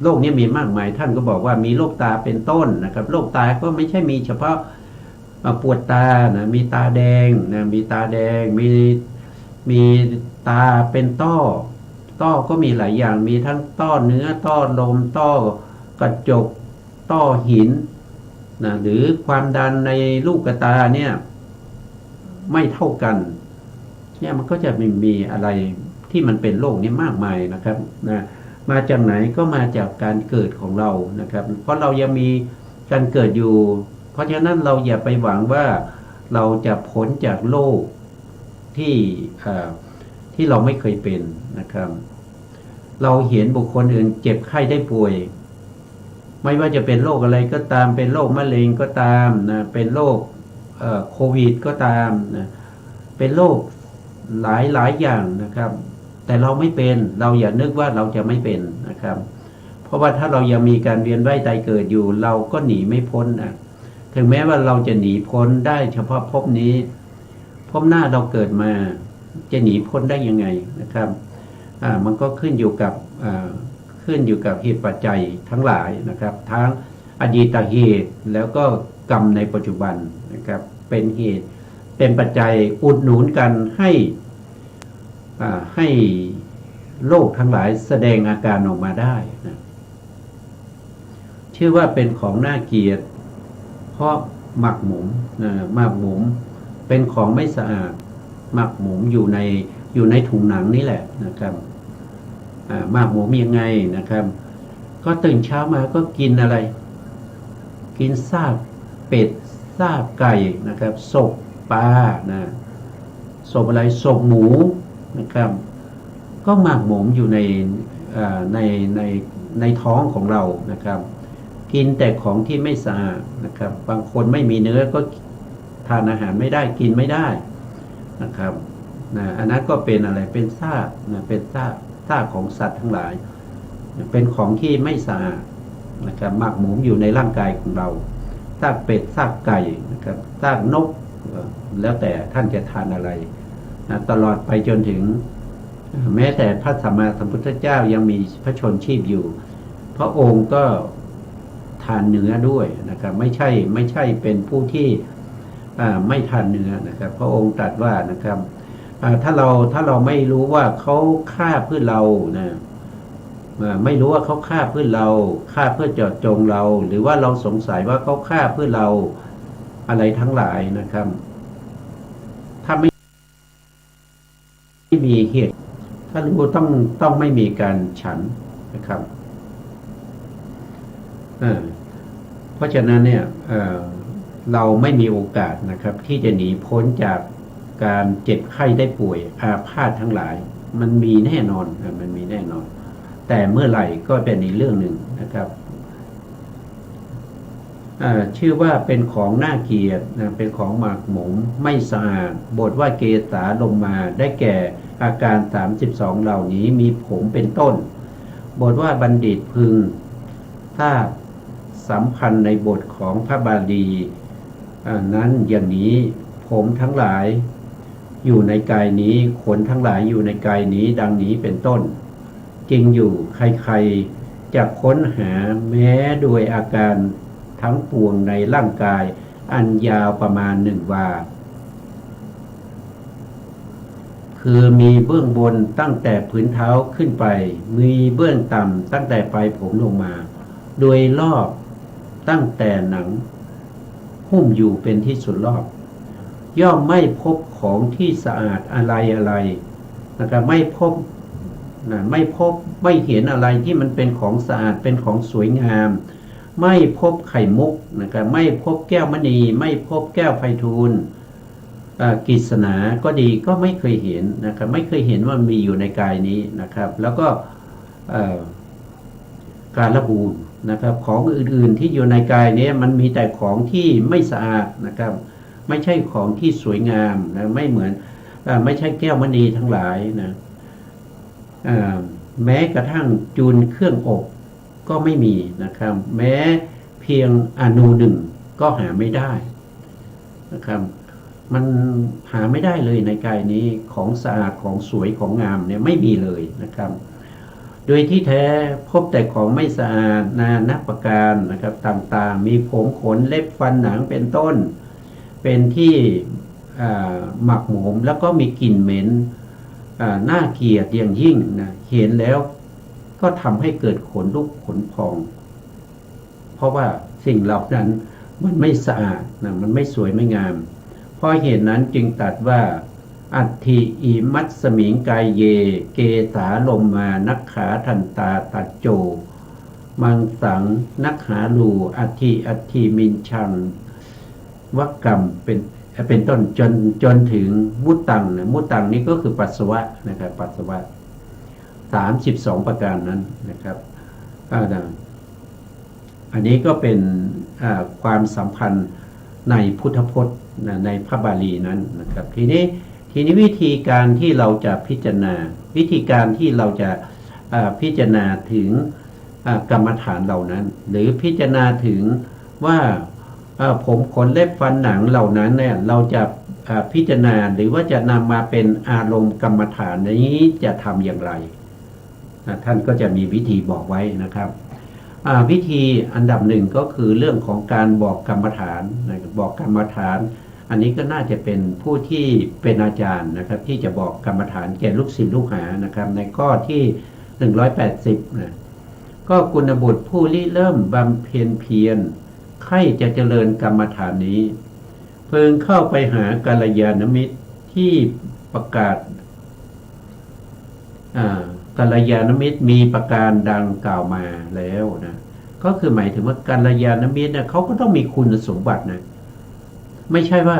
โรคนี้มีมากมายท่านก็บอกว่ามีโรคตาเป็นต้นนะครับโรคตาก็ไม่ใช่มีเฉพาะปวดตานะมีตาแดงนะมีตาแดงมีตาเป็นต้อก็มีหลายอย่างมีทั้งต้อเนื้อต้อลมต้อกระจกต้อหินนะหรือความดันในลูกตาเนี่ยไม่เท่ากันเนี่ยมันก็จะมีอะไรที่มันเป็นโรคนี้มากมายนะครับนะมาจากไหนก็มาจากการเกิดของเรานะครับเพราะเรายังมีการเกิดอยู่เพราะฉะนั้นเราอย่าไปหวังว่าเราจะพ้นจากโรคที่เราไม่เคยเป็นนะครับเราเห็นบุคคลอื่นเจ็บไข้ได้ป่วยไม่ว่าจะเป็นโรคอะไรก็ตามเป็นโรคมะเร็งก็ตามนะเป็นโรคโควิดก็ตามนะเป็นโรคหลายอย่างนะครับแต่เราไม่เป็นเราอย่านึกว่าเราจะไม่เป็นนะครับเพราะว่าถ้าเรายังมีการเวียนว่ายตายเกิดอยู่เราก็หนีไม่พ้นนะถึงแม้ว่าเราจะหนีพ้นได้เฉพาะภพนี้ภพหน้าเราเกิดมาจะหนีพ้นได้ยังไงนะครับมันก็ขึ้นอยู่กับเหตุปัจจัยทั้งหลายนะครับทั้งอดีตเหตุแล้วก็กรรมในปัจจุบันนะครับเป็นเหตุเป็นปัจจัยอุดหนุนกันให้โรคทั้งหลายแสดงอาการออกมาได้นะชื่อว่าเป็นของน่าเกลียดเพราะหมักหมมหมักหมมเป็นของไม่สะอาดหมักหมมอยู่ในถุงหนังนี่แหละนะครับหมักหมมยังไงนะครับก็ตื่นเช้ามาก็กินอะไรกินซากเป็ดซากไก่นะครับศพปลานะศพอะไรศพหมูนะครับก็หมักหมมอยู่ในท้องของเรานะครับกินแต่ของที่ไม่สะอาดนะครับบางคนไม่มีเนื้อก็ทานอาหารไม่ได้กินไม่ได้นะครับอันนั้นก็เป็นอะไรเป็นซากเป็นซากของสัตว์ทั้งหลายเป็นของที่ไม่สะอาดนะครับหมักหมมอยู่ในร่างกายของเราซากเป็ดซากไก่นะครับซากนกแล้วแต่ท่านจะทานอะไรตลอดไปจนถึงแม้แต่พระสัมมาสัมพุทธเจ้ายังมีพระชนชีพอยู่พระองค์ก็ทานเนื้อด้วยนะครับไม่ใช่เป็นผู้ที่ไม่ทานเนื้อนะครับพระองค์ตรัสว่านะครับถ้าเราไม่รู้ว่าเขาฆ่าเพื่อเรานะไม่รู้ว่าเขาฆ่าเพื่อเราฆ่าเพื่อเจาะจงเราหรือว่าเราสงสัยว่าเขาฆ่าเพื่อเราอะไรทั้งหลายนะครับถ้าไม่มีเหตุถ้ารู้ต้องไม่มีการฉันนะครับเพราะฉะนั้นเนี่ยเราไม่มีโอกาสนะครับที่จะหนีพ้นจากการเจ็บไข้ได้ป่วยอาพาธทั้งหลายมันมีแน่นอนมันมีแน่นอนแต่เมื่อไหร่ก็เป็นอีกเรื่องหนึ่งนะครับชื่อว่าเป็นของน่าเกลียดเป็นของหมักหมมไม่สะอาดบทว่าเกสาลงมาได้แก่อาการ32เหล่านี้มีผมเป็นต้นบทว่าบัณฑิตพึงทราบ สัมพันธ์ในบทของพระบาลีนั้นอย่างนี้ผมทั้งหลายอยู่ในกายนี้ขนทั้งหลายอยู่ในกายนี้ดังนี้เป็นต้นจริงอยู่ใครๆจะค้นหาแม้โดยอาการทั้งปวงในร่างกายอันยาวประมาณ1 วาคือมีเบื้องบนตั้งแต่ผืนเท้าขึ้นไปมีเบื้องต่ำตั้งแต่ปลายผมลงมาโดยรอบตั้งแต่หนังหุ้มอยู่เป็นที่สุดรอบย่อมไม่พบของที่สะอาดอะไรนะครับไม่พบไม่เห็นอะไรที่มันเป็นของสะอาดเป็นของสวยงามไม่พบไข่มุกนะครับไม่พบแก้วมณีไม่พบแก้วไพฑูรย์กฤษณาก็ดีก็ไม่เคยเห็นนะครับไม่เคยเห็นว่ามีอยู่ในกายนี้นะครับแล้วก็การละบูนนะครับของอื่นๆที่อยู่ในกายนี้มันมีแต่ของที่ไม่สะอาดนะครับไม่ใช่ของที่สวยงามนะไม่เหมือนไม่ใช่แก้วมณีทั้งหลายนะแม้กระทั่งจูลเครื่องอบก็ไม่มีนะครับแม้เพียงอนูหนึ่งก็หาไม่ได้นะครับมันหาไม่ได้เลยในกายนี้ของสะอาดของสวยของงามเนี่ยไม่มีเลยนะครับโดยที่แท้พบแต่ของไม่สะอาดนานับประการนะครับต่างๆมีผมขนเล็บฟันหนังเป็นต้นเป็นที่หมักหมมแล้วก็มีกลิ่นเหม็นน่าเกลียดอย่างยิ่งนะเห็นแล้วก็ทำให้เกิดขนลุกขนพองเพราะว่าสิ่งเหล่านั้นมันไม่สะอาดนะมันไม่สวยไม่งามเพราะเหตุนั้นจึงตรัสว่าอัตถิอิมัตสมิงกายเยเกสาลมมานักขาทันตาตัดโจมังสังนักหาลูอัตถิมินชังวักกรรมเป็นต้นจนถึงมุตตังนะมุตตังนี่ก็คือปัสสาวะนะครับปัสสาวะ32ประการนั้นนะครับอันนี้ก็เป็นความสัมพันธ์ในพุทธพจน์ในพระบาลีนั้นนะครับทีนี้วิธีการที่เราจะพิจารณาวิธีการที่เราจะพิจารณาถึงกรรมฐานเหล่านั้นหรือพิจารณาถึงว่าผมขนเล็บฟันหนังเหล่านั้นเนี่ยเราจะพิจารณาหรือว่าจะนำมาเป็นอารมณ์กรรมฐานนี้จะทำอย่างไรท่านก็จะมีวิธีบอกไว้นะครับวิธีอันดับหนึ่งก็คือเรื่องของการบอกกรรมฐานบอกกรรมฐานอันนี้ก็น่าจะเป็นผู้ที่เป็นอาจารย์นะครับที่จะบอกกรรมฐานแก่ลูกศิษย์ลูกหานะครับในข้อที่180นะก็กุณบุตรผู้ริเริ่มบำเพ็ญเพียรใครจะเจริญกรรมฐานนี้เพิ่งเข้าไปหากัลยาณมิตรที่ประกาศกัลยาณมิตรมีประการดังกล่าวมาแล้วนะก็คือหมายถึงว่ากัลยาณมิตรเนี่ยเขาก็ต้องมีคุณสมบัตินะไม่ใช่ว่า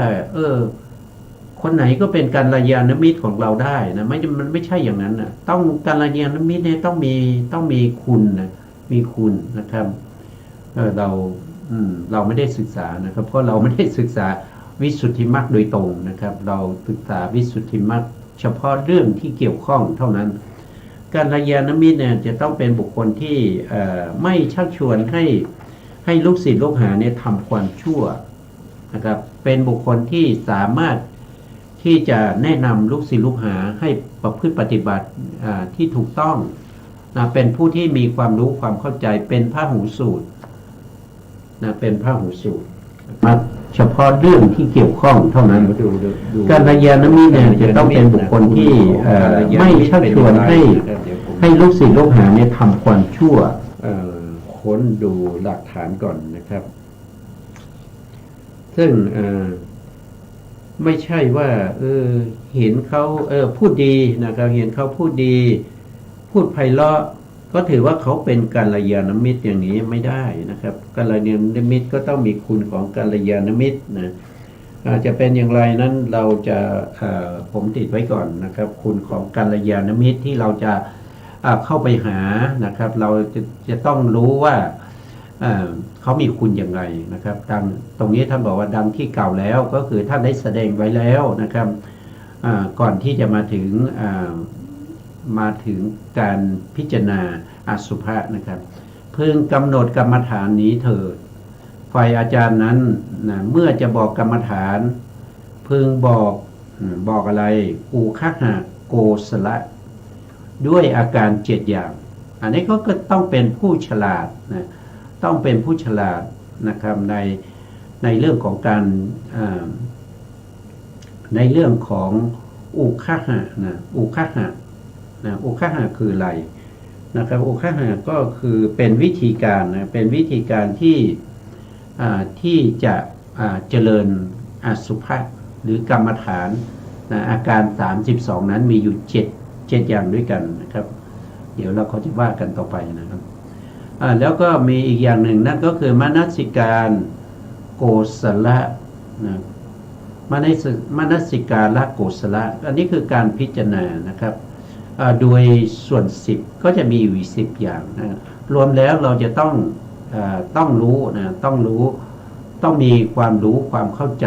คนไหนก็เป็นกัลยาณมิตรของเราได้นะมันไม่ใช่อย่างนั้นนะต้องกัลยาณมิตรเนี่ยต้องมีคุณนะมีคุณนะครับเราไม่ได้ศึกษานะครับเพราะเราไม่ได้ศึกษาวิสุทธิมรรคโดยตรงนะครับเราศึกษาวิสุทธิมรรคเฉพาะเรื่องที่เกี่ยวข้องเท่านั้นกัลยาณมิตรเนี่ยจะต้องเป็นบุคคลที่ไม่ชักชวนให้ลูกศิษย์ลูกหาเนี่ยทำความชั่วนะครับเป็นบุคคลที่สามารถที่จะแนะนำลูกศิษย์ลูกหาให้ประพฤติปฏิบัติที่ถูกต้องนะเป็นผู้ที่มีความรู้ความเข้าใจเป็นพหูสูตรนะเป็นพหูสูตรเฉพาะเรื่องที่เกี่ยวข้องเท่านั้นกัลยาณมิตรเนี่ยจะต้องเป็นบุคคลที่ไม่ชักชวนให้ลูกศิษย์ลูกหาเนี่ยทำความชั่วค้นดูหลักฐานก่อนนะครับซึ่งไม่ใช่ว่าเห็นเขาพูดดีนะครับเห็นเขาพูดดีพูดไพเราะก็ถือว่าเขาเป็นกัลยาณมิตรอย่างนี้ไม่ได้นะครับกัลยาณมิตรก็ต้องมีคุณของกัลยาณมิตรนะจะเป็นอย่างไรนั้นเราจะผมติดไว้ก่อนนะครับคุณของกัลยาณมิตรที่เราจะเข้าไปหานะครับเราจะต้องรู้ว่าเขามีคุณอย่างไรนะครับดังตรงนี้ท่านบอกว่าดังที่กล่าวแล้วก็คือท่านได้แสดงไว้แล้วนะครับก่อนที่จะมาถึงการพิจารณาอสุภะนะครับ พึงกำหนดกรรมฐานนี้เถิดฝ่ายอาจารย์นั้นนะเมื่อจะบอกกรรมฐานพึงบอกอะไรอุคหะโกศละด้วยอาการ7อย่างอันนี้ก็ต้องเป็นผู้ฉลาดนะต้องเป็นผู้ฉลาดนะครับในเรื่องของการในเรื่องของอุคหะนะอุคหะนะอุคหะคืออะไรนะครับอุคหะก็คือเป็นวิธีการนะเป็นวิธีการที่จะเจริญอสุภะหรือกรรมฐานนะอาการ32นั้นมีอยู่7อย่างด้วยกันนะครับเดี๋ยวเราเขาจะว่ากันต่อไปนะครับแล้วก็มีอีกอย่างหนึ่งนั่นก็คือมนสิการโกศลนะมนสิการละโกศลอันนี้คือการพิจารณานะครับโดยส่วน10ก็จะมีอยู่10อย่างนะรวมแล้วเราจะต้องรู้นะต้องมีความรู้ความเข้าใจ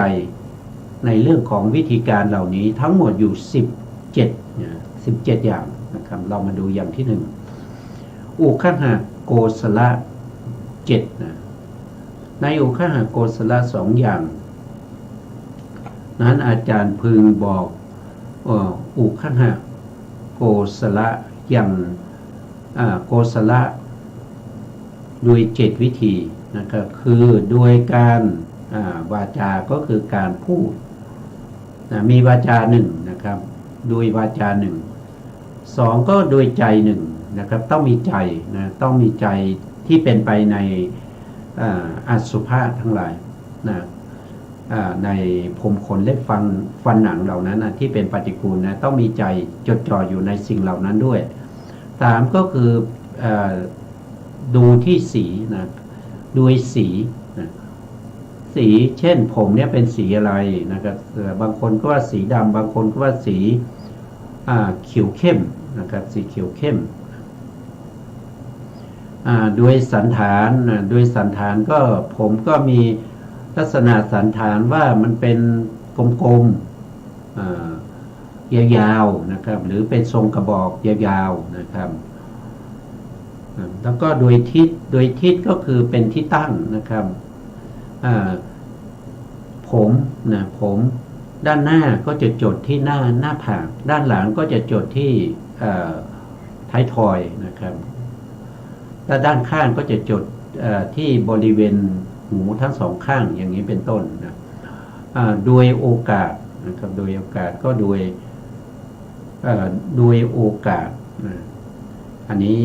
ในเรื่องของวิธีการเหล่านี้ทั้งหมดอยู่17อย่างนะครับเรามาดูอย่างที่1อุคหะโกศล7นะในอุคหะโกศล2อย่างนั้นอาจารย์พึงบอกอุคหะโกศลอย่างโกศลโดย7วิธีนะครับคือโดยการวาจาก็คือการพูดนะมีวาจา1นะครับโดยวาจา1 2ก็โดยใจ1นะครับต้องมีใจนะต้องมีใจที่เป็นไปในอสุภะทั้งหลายนะในผมขนเล็บฟันหนังเหล่านั้นนะที่เป็นปฏิกูลนะต้องมีใจจดจ่ออยู่ในสิ่งเหล่านั้นด้วย3ก็คือดูที่สีนะดูสีนะสีเช่นผมเนี่ยเป็นสีอะไรนะครับบางคนก็ว่าสีดำบางคนก็ว่าสีเขียวเข้มนะครับสีเขียวเข้มด้วยสันฐานด้วยสันฐานก็ผมก็มีลักษณะสันฐานว่ามันเป็นกลมๆยาวๆนะครับหรือเป็นทรงกระบอกยาวๆนะครับแล้วก็โดยทิศก็คือเป็นที่ตั้งนะครับผมด้านหน้าก็จะจดที่หน้าผากด้านหลังก็จะจดที่ท้ายทอยนะครับและด้านข้างก็จะจดที่บริเวณหูทั้งสองข้างอย่างนี้เป็นต้นนะโดยโอกาสนะครับโดยโอกาสก็โดยโอกาสนะอันนี้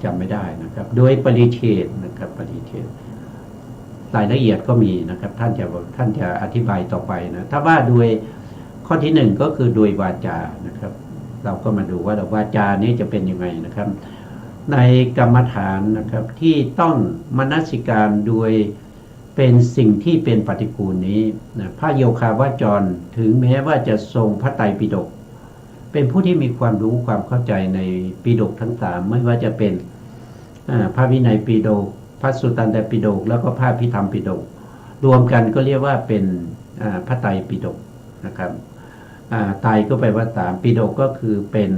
จำไม่ได้นะครับโดยปริเฉดนะครับปริเฉดรายละเอียดก็มีนะครับท่านจะอธิบายต่อไปนะถ้าว่าโดยข้อที่1ก็คือโดยวาจานะครับเราก็มาดูว่าวาจานี้จะเป็นยังไงนะครับในกรรมฐานนะครับที่ต้องมนสิการโดยเป็นสิ่งที่เป็นปฏิกูลนี้นะพระโยคาวจรถึงแม้ว่าจะทรงพระไตรปิฎกเป็นผู้ที่มีความรู้ความเข้าใจในปิฎกทั้ง3ไม่ว่าจะเป็นพระวินัยปิฎกพระสุตตันตปิฎกแล้วก็พระพิธรรมปิฎกรวมกันก็เรียกว่าเป็นพระไตรปิฎกนะครับไตรก็แปลว่า3ปิฎกก็คือเป็น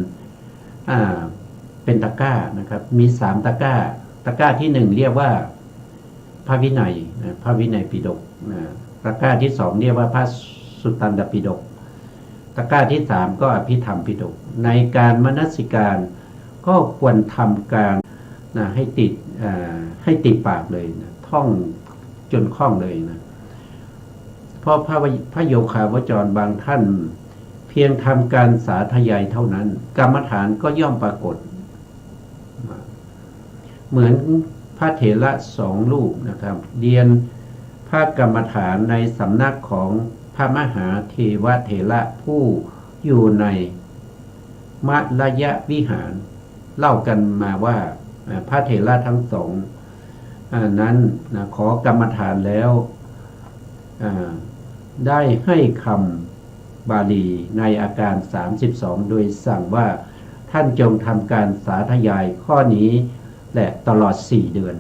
ตะกร้านะครับมี3ตะกร้าที่1เรียกว่าพระวินัยพระวินัยปิฎกตะกร้าที่2เรียกว่าพระสุตตันตปิฎกตะกร้าที่3ก็อภิธรรมปิฎกในการมนสิการก็ควรทำการให้ติดปากเลยนะท่องจนคล่องเลยนะเพราะพระโยคาวจรบางท่านเพียงทำการสาธยายเท่านั้นกรรมฐานก็ย่อมปรากฏเหมือนพระเถระ2รูปนะครับเรียนพระกรรมฐานในสำนักของพระมหาเทวเถระผู้อยู่ในมัลยวิหารเล่ากันมาว่าพระเถระทั้ง2นั้นขอกรรมฐานแล้วได้ให้คำบาลีในอาการ32โดยสั่งว่าท่านจงทำการสาธยายข้อนี้และตลอด4เดือน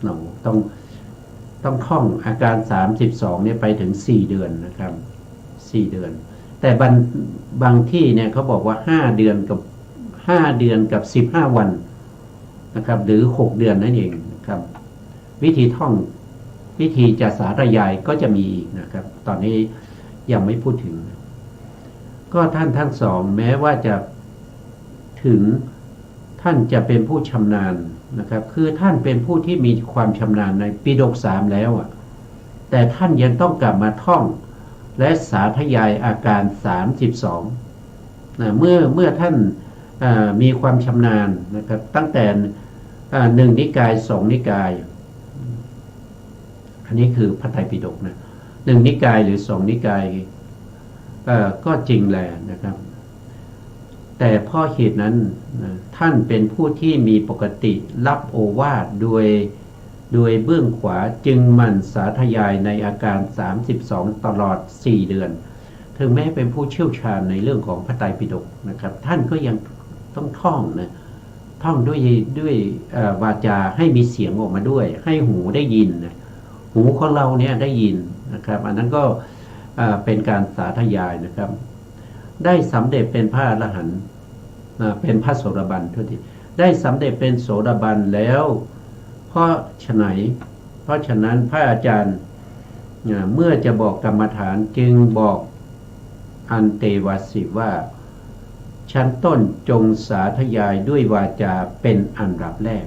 เราต้องท่องอาการ32เนี่ยไปถึง4เดือนนะครับ4เดือนแต่บางที่เนี่ยเขาบอกว่า5เดือนกับ15วัน นะครับหรือ6 เดือนนั่นเองนะครับวิธีท่องวิธีจะสาธยายก็จะมีอีกนะครับตอนนี้ยังไม่พูดถึงก็ท่านทั้งสองแม้ว่าจะถึงท่านจะเป็นผู้ชำนาญนะครับคือท่านเป็นผู้ที่มีความชำนาญในปิฎก3แล้วแต่ท่านยังต้องกลับมาท่องและสาธยายอาการ32นะเมื่อท่านมีความชำนาญนะครับตั้งแต่1 นิกาย2 นิกายอันนี้คือพระไตรปิฎกนะ1 นิกายหรือ2 นิกายก็จริงแหละนะครับแต่เพราะเหตุนั้นท่านเป็นผู้ที่มีปกติรับโอวาทโดยเบื้องขวาจึงหมั่นสาธยายในอาการ32ตลอด4 เดือนถึงแม้เป็นผู้เชี่ยวชาญในเรื่องของพระไตรปิฎกนะครับท่านก็ยังต้องท่องนะท่องด้วยวาจาให้มีเสียงออกมาด้วยให้หูได้ยินนะหูของเราเนี่ยได้ยินนะครับอันนั้นก็เป็นการสาธยายนะครับได้สำเร็จเป็นพระอรหันต์เป็นพระโสดาบันทุกทีได้สำเร็จเป็นโสดาบันแล้วเพราะฉะนั้นพระอาจารย์เมื่อจะบอกกรรมฐานจึงบอกอันเตวาสิว่าชั้นต้นจงสาธยายด้วยวาจาเป็นอันดับแรก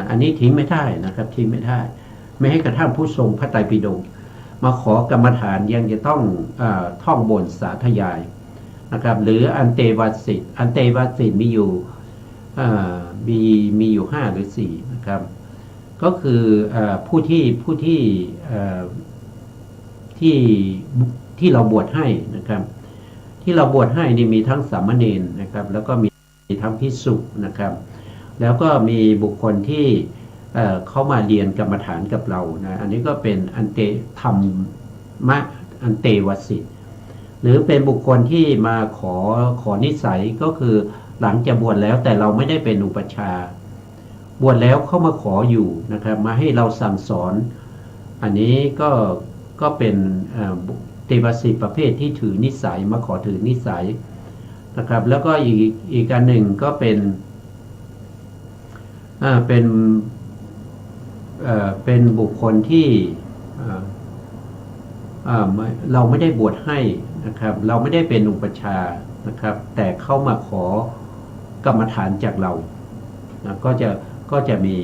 อันนี้ทิ้งไม่ได้นะครับทิ้งไม่ได้ไม่ให้กระทั่งผู้ทรงพระไตรปิฎกมาขอกรรมฐานยังจะต้องท่องบนสาธยายนะครับหรืออันเตวาสิตมีอยู่มีอยู่5 หรือ 4นะครับก็คือผู้ที่เราบวชให้นะครับที่เราบวชให้นี่มีทั้งสามเณรนะครับแล้วก็มีทั้งภิกษุนะครับแล้วก็มีบุคคลที่เขามาเรียนกรรมฐานกับเรานะอันนี้ก็เป็นอันเตธรรมะอันเตวสิตหรือเป็นบุคคลที่มาขอนิสัยก็คือหลังจะบวชแล้วแต่เราไม่ได้เป็นอุปัชฌาย์บวชแล้วเขามาขออยู่นะครับมาให้เราสั่งสอนอันนี้ก็เป็นเตวสิตประเภทที่ถือนิสัยมาขอถือนิสัยนะครับแล้วก็อีกอันหนึ่งก็เป็นบุคคลที่เราไม่ได้บวชให้นะครับเราไม่ได้เป็นอุปัชฌาย์นะครับแต่เข้ามาขอกรรมฐานจากเรานะก็จะมี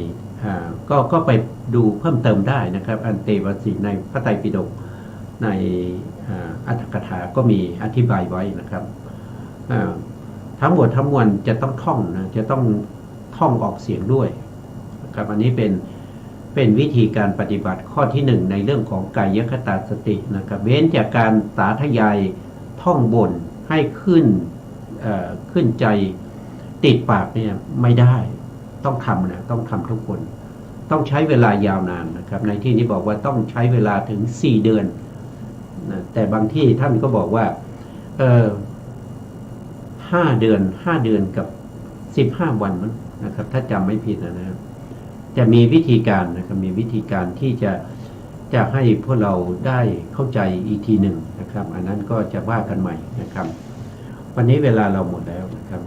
ก็ไปดูเพิ่มเติมได้นะครับอันเตวสิตในพระไตรปิฎกในอรรถกถาก็มีอธิบายไว้นะครับทั้งหมดทั้งมวลจะต้องท่องนะจะต้องท่องออกเสียงด้วยนะครับอันนี้เป็นวิธีการปฏิบัติข้อที่1ในเรื่องของกายคตาสตินะครับเว้นจากการสาธยายท่องบนให้ขึ้นใจติดปากเนี่ยไม่ได้ต้องทำนะต้องทำทุกคนต้องใช้เวลายาวนานนะครับในที่นี้บอกว่าต้องใช้เวลาถึง4 เดือนนะแต่บางที่ท่านก็บอกว่า5 เดือนกับ15 วันนะครับถ้าจำไม่ผิดนะครับจะมีวิธีการนะครับมีวิธีการที่จะให้พวกเราได้เข้าใจอีกทีหนึ่งนะครับอันนั้นก็จะว่ากันใหม่นะครับวันนี้เวลาเราหมดแล้วนะครับ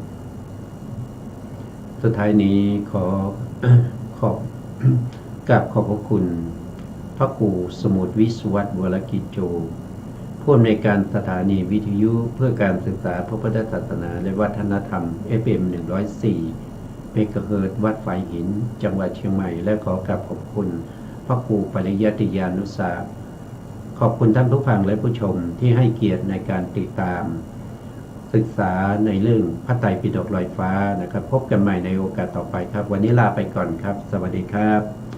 สุดท้ายนี้ขอบพระคุณพระครูสมุทรวิศวัตรวรกิจโจผู้อำนวยการสถานีวิทยุเพื่อการศึกษาพระพุทธศาสนาและวัฒนธรรม FM 104 เมกะเฮิรตซ์วัดฝายหินจังหวัดเชียงใหม่และขอบคุณพระครูปริยัติยานุสาขอบคุณท่านผู้ฟังและผู้ชมที่ให้เกียรติในการติดตามศึกษาในเรื่องพระไตรปิฎกลอยฟ้านะครับพบกันใหม่ในโอกาสต่อไปครับวันนี้ลาไปก่อนครับสวัสดีครับ